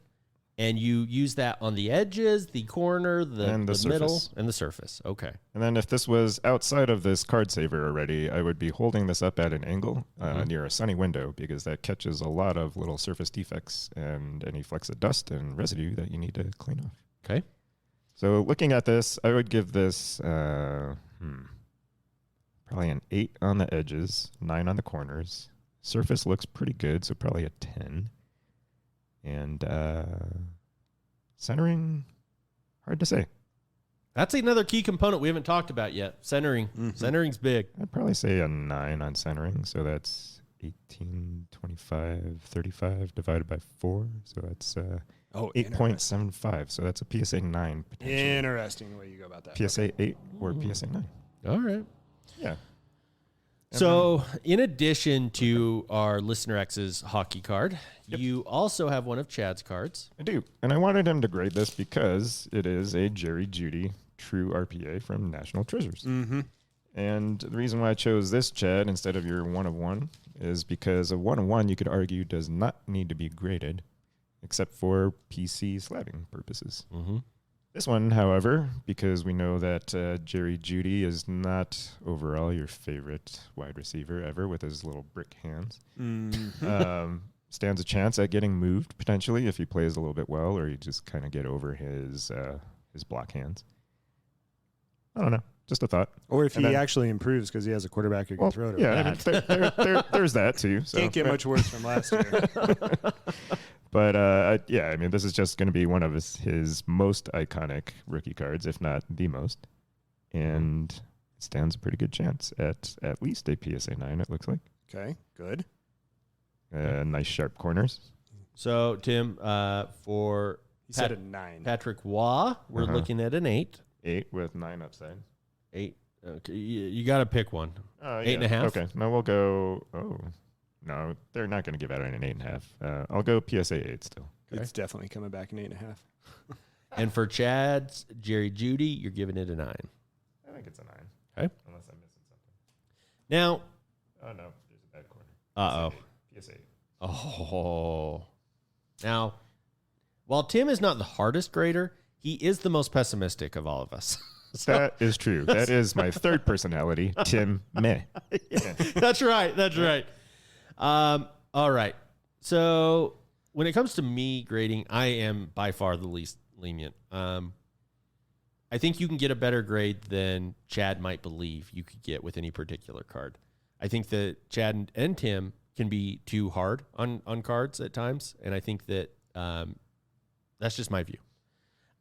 And you use that on the edges, the corner, And the middle, surface. and the surface. Okay. And then if this was outside of this card saver already, I would be holding this up at an angle near a sunny window because that catches a lot of little surface defects and any flecks of dust and residue that you need to clean off. Okay. So looking at this, I would give this probably an 8 on the edges, 9 on the corners. Surface looks pretty good, so probably a 10. And centering, hard to say. That's another key component we haven't talked about yet. Centering. Centering's big. I'd probably say a 9 on centering, so that's 18, 25, 35 divided by 4, so that's 8.75, so that's a PSA 9 potentially. Interesting the way you go about that. PSA 8 or PSA 9. All right. Yeah. So, in addition to our Listener X's hockey card, you also have one of Chad's cards. I do. And I wanted him to grade this because it is a Jerry Judy true RPA from National Treasures. Mm-hmm. And the reason why I chose this, Chad, instead of your 1 of 1 is because a 1 of 1, you could argue, does not need to be graded except for PC slabbing purposes. Mm-hmm. This one, however, because we know that Jerry Jeudy is not overall your favorite wide receiver ever with his little brick hands, stands a chance at getting moved potentially if he plays a little bit well, or you just kind of get over his block hands. I don't know. Just a thought. Or if he actually improves because he has a quarterback who can throw it. Yeah, I mean, there's that too. So. Can't get much worse from last year. But yeah, I mean, this is just going to be one of his most iconic rookie cards, if not the most, and it stands a pretty good chance at least a PSA 9. It looks like. Okay, good. Nice sharp corners. So Tim, for He said a 9. Patrick Waugh, we're looking at an 8. 8 with 9 upside. 8. Okay, you got to pick one. 8.5. Okay, no, we'll go. Oh, no, they're not going to give out an 8.5. I'll go PSA 8 still. Okay. It's definitely coming back an 8.5. And for Chad's Jerry Jeudy, you're giving it a 9. I think it's a 9. Okay. Unless I'm missing something. Now. Oh no, there's a bad corner. Uh-oh. PSA 8. Oh. Now, while Tim is not the hardest grader, he is the most pessimistic of all of us. So, that is true. That is my third personality, Tim Meh. Yeah, that's right. That's right. All right. So when it comes to me grading, I am by far the least lenient. I think you can get a better grade than Chad might believe you could get with any particular card. I think that Chad and Tim can be too hard on cards at times, and I think that that's just my view.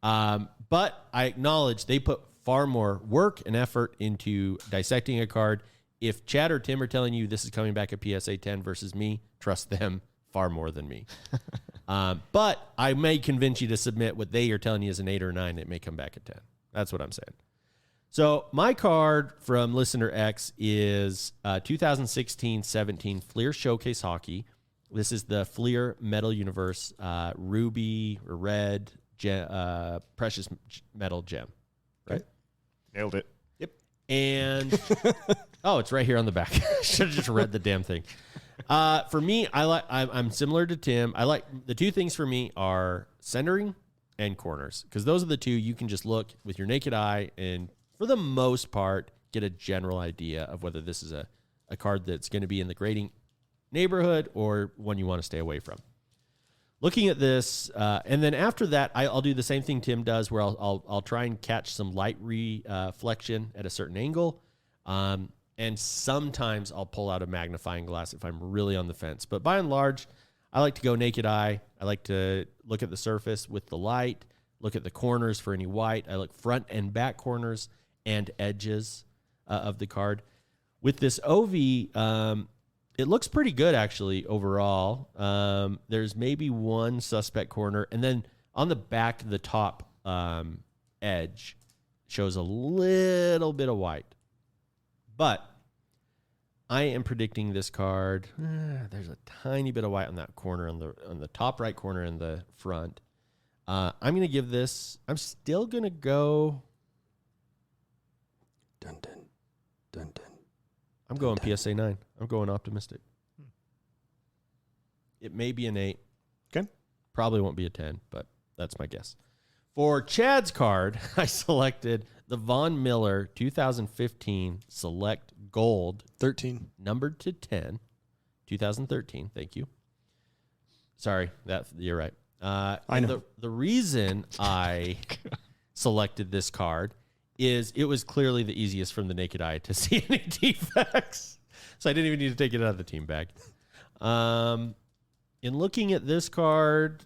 But I acknowledge they put far more work and effort into dissecting a card. If Chad or Tim are telling you this is coming back at PSA 10 versus me, trust them far more than me. But I may convince you to submit what they are telling you is an 8 or 9. It may come back at 10. That's what I'm saying. So my card from Listener X is 2016-17 Fleer Showcase Hockey. This is the Fleer Metal Universe Ruby or Red Precious Metal Gem. Right? Nailed it. Yep. And oh, it's right here on the back. Should have just read the damn thing. For me, I'm similar to Tim. I like the two things for me are centering and corners, because those are the two you can just look with your naked eye and for the most part get a general idea of whether this is a card that's going to be in the grading neighborhood or one you want to stay away from. Looking at this, and then after that, I'll do the same thing Tim does, where I'll try and catch some light reflection at a certain angle, and sometimes I'll pull out a magnifying glass if I'm really on the fence. But by and large, I like to go naked eye. I like to look at the surface with the light, look at the corners for any white. I look front and back corners and edges of the card. With this OV, it looks pretty good, actually, overall. There's maybe one suspect corner. And then on the back, the top edge shows a little bit of white. But I am predicting this card. There's a tiny bit of white on that corner, on the top right corner in the front. I'm going to give this, I'm still going to go. Dun, dun, dun, dun. I'm going PSA 9. I'm going optimistic. It may be an 8. Okay. Probably won't be a 10, but that's my guess. For Chad's card, I selected the Von Miller 2015 Select Gold. 13. Numbered to 10. 2013. Thank you. Sorry, you're right. I know. The reason I selected this card is it was clearly the easiest from the naked eye to see any defects. So I didn't even need to take it out of the team bag. In looking at this card,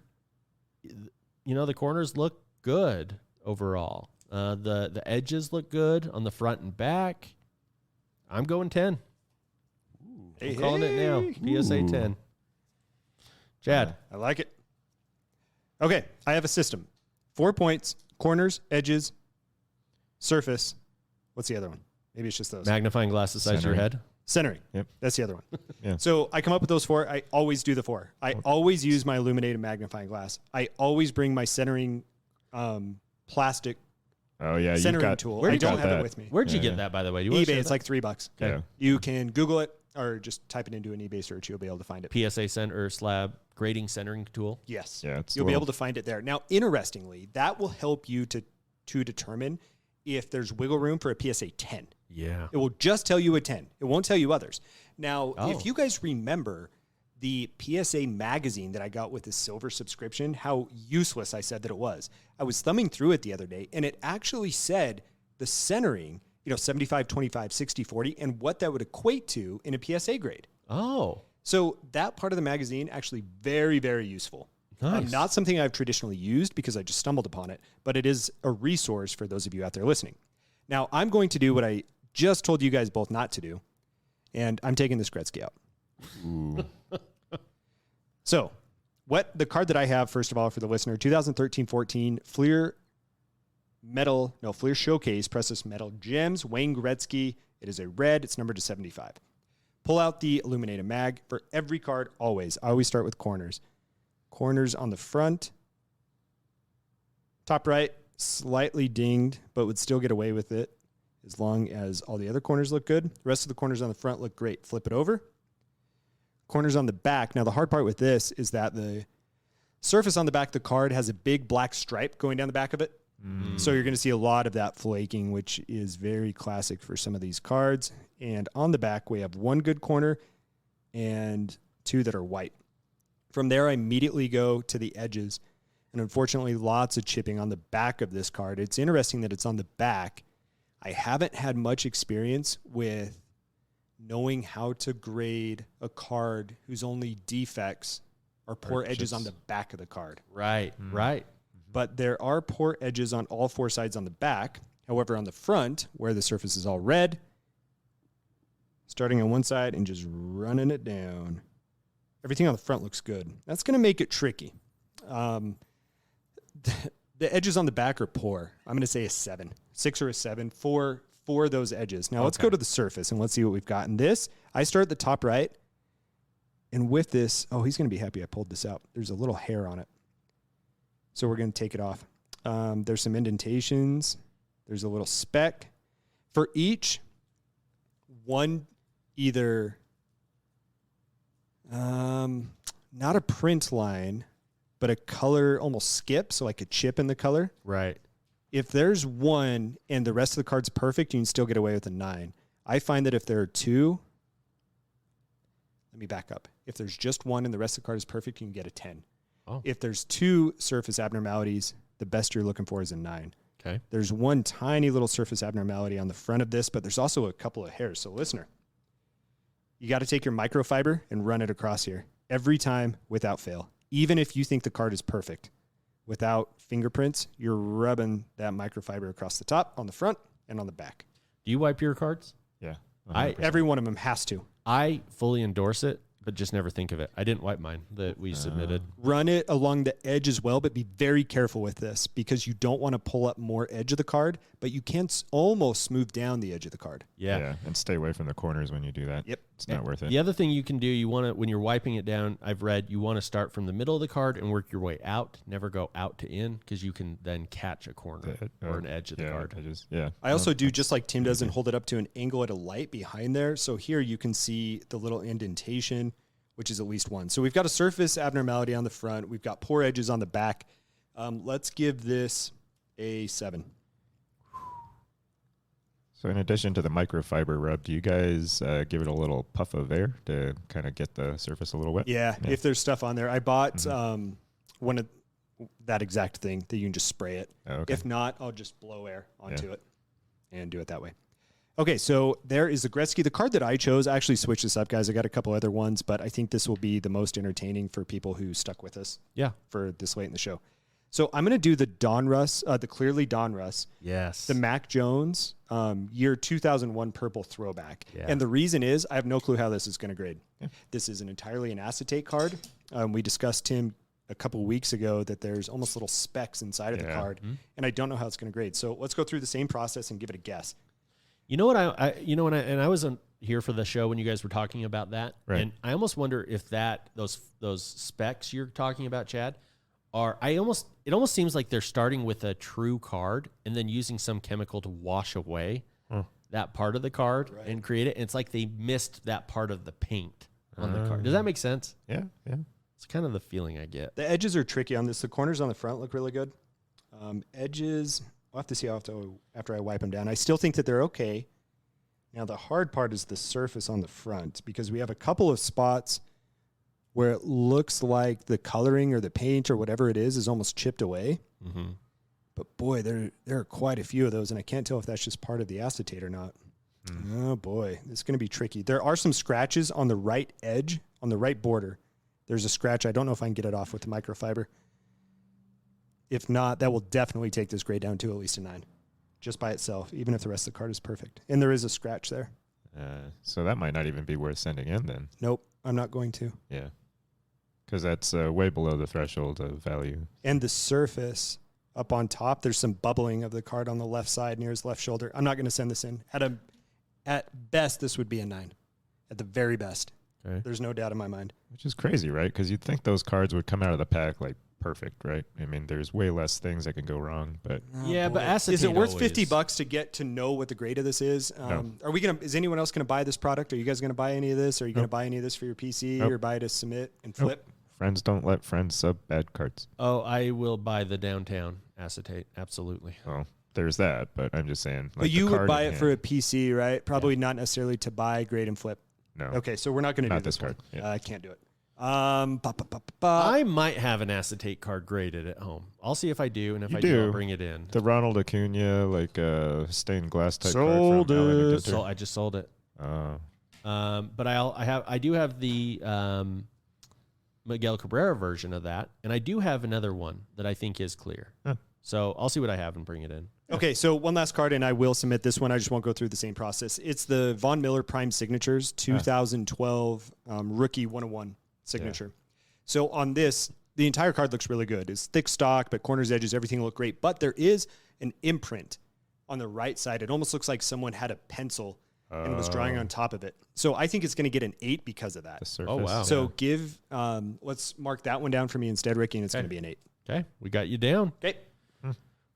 the corners look good overall. The edges look good on the front and back. I'm going 10. I'm calling it now. PSA 10. Chad. I like it. Okay, I have a system. 4 points, corners, edges, surface. What's the other one? Maybe it's just those. Magnifying glass the size of your head. Centering. Yep. That's the other one. Yeah. So I come up with those 4. I always do the 4. I always use my illuminated magnifying glass. I always bring my centering plastic Oh yeah, centering tool. I don't have it with me. Where'd you get that, by the way? Do you wanna eBay. share It's that? like $3. Yeah. You can Google it or just type it into an eBay search. You'll be able to find it. PSA center slab grading centering tool. Yes. Yeah, it's You'll be able to find it there. Now, interestingly, that will help you to determine if there's wiggle room for a PSA 10. Yeah. It will just tell you a 10. It won't tell you others. Now, Oh. if you guys remember the PSA magazine that I got with the silver subscription, how useless I said that it was. I was thumbing through it the other day, and it actually said the centering, 75, 25, 60, 40, and what that would equate to in a PSA grade. Oh. So that part of the magazine actually very, very useful. Nice. Not something I've traditionally used because I just stumbled upon it, but it is a resource for those of you out there listening. Now, I'm going to do what I just told you guys both not to do, and I'm taking this Gretzky out. Ooh. So, what the card that I have, first of all, for the listener, 2013-14 Fleer Showcase Precious Metal Gems, Wayne Gretzky. It is a red. It's numbered to 75. Pull out the illuminated mag for every card, always. I always start with corners. Corners on the front. Top right, slightly dinged, but would still get away with it as long as all the other corners look good. The rest of the corners on the front look great. Flip it over. Corners on the back. Now, the hard part with this is that the surface on the back of the card has a big black stripe going down the back of it. So you're going to see a lot of that flaking, which is very classic for some of these cards. And on the back, we have one good corner and two that are white. From there, I immediately go to the edges. And unfortunately, lots of chipping on the back of this card. It's interesting that it's on the back. I haven't had much experience with knowing how to grade a card whose only defects are poor edges on the back of the card. Right. Right. But there are poor edges on all four sides on the back. However, on the front, where the surface is all red, starting on one side and just running it down, everything on the front looks good. That's going to make it tricky. The edges on the back are poor. I'm going to say a 7. 6 or a 7 for those edges. Now, let's go to the surface, and let's see what we've got in this. I start at the top right, and with this, he's going to be happy I pulled this out. There's a little hair on it. So we're going to take it off. There's some indentations. There's a little speck. For each one, either not a print line, but a color almost skip, so like a chip in the color. Right. If there's one and the rest of the card's perfect, you can still get away with a 9. I find that if there are two, let me back up. If there's just one and the rest of the card is perfect, you can get a 10. Oh. If there's two surface abnormalities, the best you're looking for is a 9. Okay. There's one tiny little surface abnormality on the front of this, but there's also a couple of hairs. So listener, you got to take your microfiber and run it across here every time without fail. Even if you think the card is perfect, without fingerprints, you're rubbing that microfiber across the top, on the front, and on the back. Do you wipe your cards? Yeah. Every one of them has to. I fully endorse it, but just never think of it. I didn't wipe mine that we submitted. Run it along the edge as well, but be very careful with this because you don't want to pull up more edge of the card, but you can almost smooth down the edge of the card. Yeah. And stay away from the corners when you do that. Yep. It's not worth it. The other thing you can do, you want to, when you're wiping it down, I've read, you want to start from the middle of the card and work your way out. Never go out to in because you can then catch a corner or an edge of the card. I also do just like Tim does and hold it up to an angle at a light behind there. So here you can see the little indentation, which is at least one. So we've got a surface abnormality on the front. We've got poor edges on the back. Let's give this a 7. So in addition to the microfiber rub, do you guys give it a little puff of air to kind of get the surface a little wet? Yeah, if there's stuff on there. I bought one of that exact thing that you can just spray it. Oh, okay. If not, I'll just blow air onto it and do it that way. Okay, so there is the Gretzky. The card that I chose, I actually switched this up, guys. I got a couple other ones, but I think this will be the most entertaining for people who stuck with us for this late in the show. So I'm going to do the Donruss, the Clearly Donruss. Yes. The Mac Jones year 2001 purple throwback. Yeah. And the reason is I have no clue how this is going to grade. Yeah. This is an entirely an acetate card. We discussed, Tim, a couple weeks ago that there's almost little specks inside of the card, and I don't know how it's going to grade. So let's go through the same process and give it a guess. You know what I wasn't here for the show when you guys were talking about that, right. And I almost wonder if those specs you're talking about, Chad, it almost seems like they're starting with a true card and then using some chemical to wash away that part of the card and create it. And it's like they missed that part of the paint on the card. Does that make sense? Yeah. It's kind of the feeling I get. The edges are tricky on this. The corners on the front look really good. Edges, we'll have to see after I wipe them down. I still think that they're okay. Now, the hard part is the surface on the front because we have a couple of spots where it looks like the coloring or the paint or whatever it is almost chipped away. Mm-hmm. But, boy, there are quite a few of those, and I can't tell if that's just part of the acetate or not. Oh, boy, it's going to be tricky. There are some scratches on the right edge, on the right border. There's a scratch. I don't know if I can get it off with the microfiber. If not, that will definitely take this grade down to at least a 9, just by itself, even if the rest of the card is perfect. And there is a scratch there. So that might not even be worth sending in then. Nope, I'm not going to. Yeah. Because that's way below the threshold of value. And the surface up on top, there's some bubbling of the card on the left side near his left shoulder. I'm not going to send this in. At best, this would be a 9. At the very best. Okay. There's no doubt in my mind. Which is crazy, right? Because you'd think those cards would come out of the pack like perfect, right? I mean, there's way less things that can go wrong, but But acetate is it worth always. $50 to get to know what the grade of this is? No. Is anyone else going to buy this product? Are you guys going to buy any of this? Are you going to buy any of this for your PC or buy it to submit and flip? Friends don't let friends sub bad cards. Oh, I will buy the downtown acetate. Absolutely. Well, there's that, but I'm just saying. But you would buy it for a PC, right? Probably not necessarily to buy, grade, and flip. No. Okay, so we're not going to do Not this card. one. Yeah. I can't do it. I might have an acetate card graded at home. I'll see if I do, and if You I do, I'll do. bring it in. The Ronald Acuna, like stained glass type Sold card from Allen and it. Dinter. So I just sold it. Oh. But I do have the Miguel Cabrera version of that, and I do have another one that I think is clear. Huh. So I'll see what I have and bring it in. Okay, so one last card, and I will submit this one. I just won't go through the same process. It's the Von Miller Prime Signatures 2012 Rookie 101 signature. So on this, the entire card looks really good. It's thick stock, but corners, edges, everything look great. But there is an imprint on the right side. It almost looks like someone had a pencil and was drawing on top of it. So I think it's going to get an 8 because of that. The surface. Oh, wow. So let's mark that one down for me instead, Ricky, and it's going to be an 8. Okay, we got you down. Okay.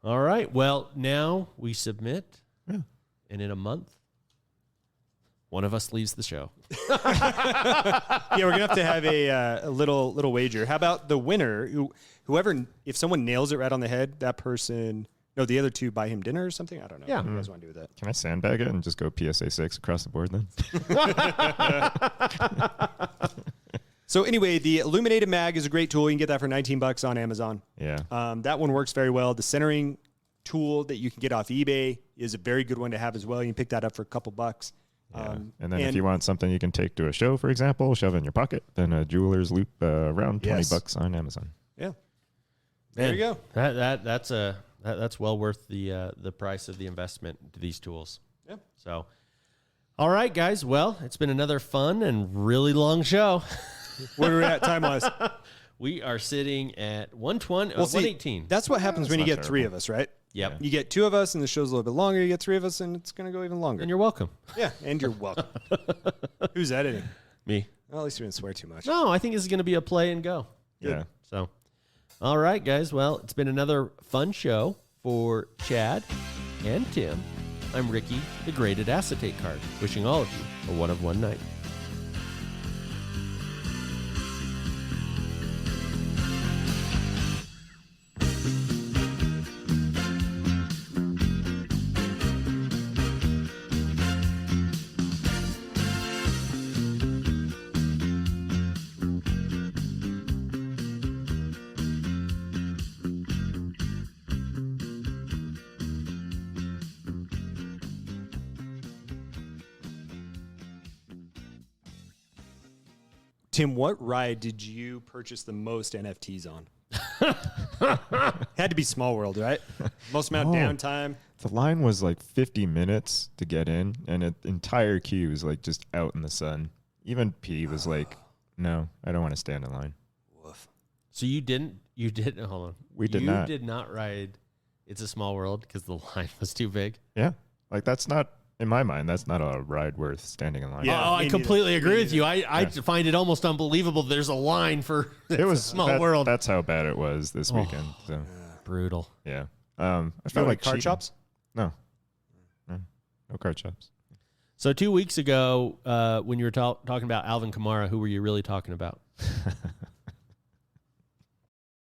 All right. Well, now we submit, Yeah. and in a month, one of us leaves the show. Yeah, we're gonna have to have a little wager. How about the winner? Whoever, if someone nails it right on the head, that person. No, the other two buy him dinner or something. I don't know. Yeah. What do you guys want to do with that? Can I sandbag it and just go PSA 6 across the board then? So anyway, the illuminated mag is a great tool. You can get that for $19 on Amazon. Yeah. That one works very well. The centering tool that you can get off eBay is a very good one to have as well. You can pick that up for a couple bucks. Yeah. And then if you want something you can take to a show, for example, shove it in your pocket, then a jeweler's loop around $20 on Amazon. Yeah. There you go. That's well worth the price of the investment to these tools. Yeah. So, all right, guys. Well, it's been another fun and really long show. Where are we at time-wise? We are sitting at 120, Well, see, 118. That's what happens when you not get three terrible. of us, right? Yep. You get two of us, and the show's a little bit longer. You get three of us, and it's going to go even longer. And you're welcome. Yeah, and you're welcome. Who's editing? Me. Well, at least we didn't swear too much. No, I think this is going to be a play and go. Yeah. So, all right, guys. Well, it's been another fun show for Chad and Tim. I'm Ricky, the graded acetate card, wishing all of you a one-of-one night. Tim, what ride did you purchase the most NFTs on? Had to be Small World, right? Most amount of Oh. downtime. The line was like 50 minutes to get in, and the entire queue was like just out in the sun. Even P was like, no, I don't want to stand in line. Woof. So you didn't, hold on. We did you not. did not ride It's a Small World because the line was too big. Yeah. Like that's not in my mind, that's not a ride worth standing in line. Yeah, for. I completely agree with you. I find it almost unbelievable. There's a line for It was a small world. That's how bad it was this weekend. So Brutal. yeah, I feel like card cheating. shops. No card shops. So 2 weeks ago, when you were talking about Alvin Kamara, who were you really talking about?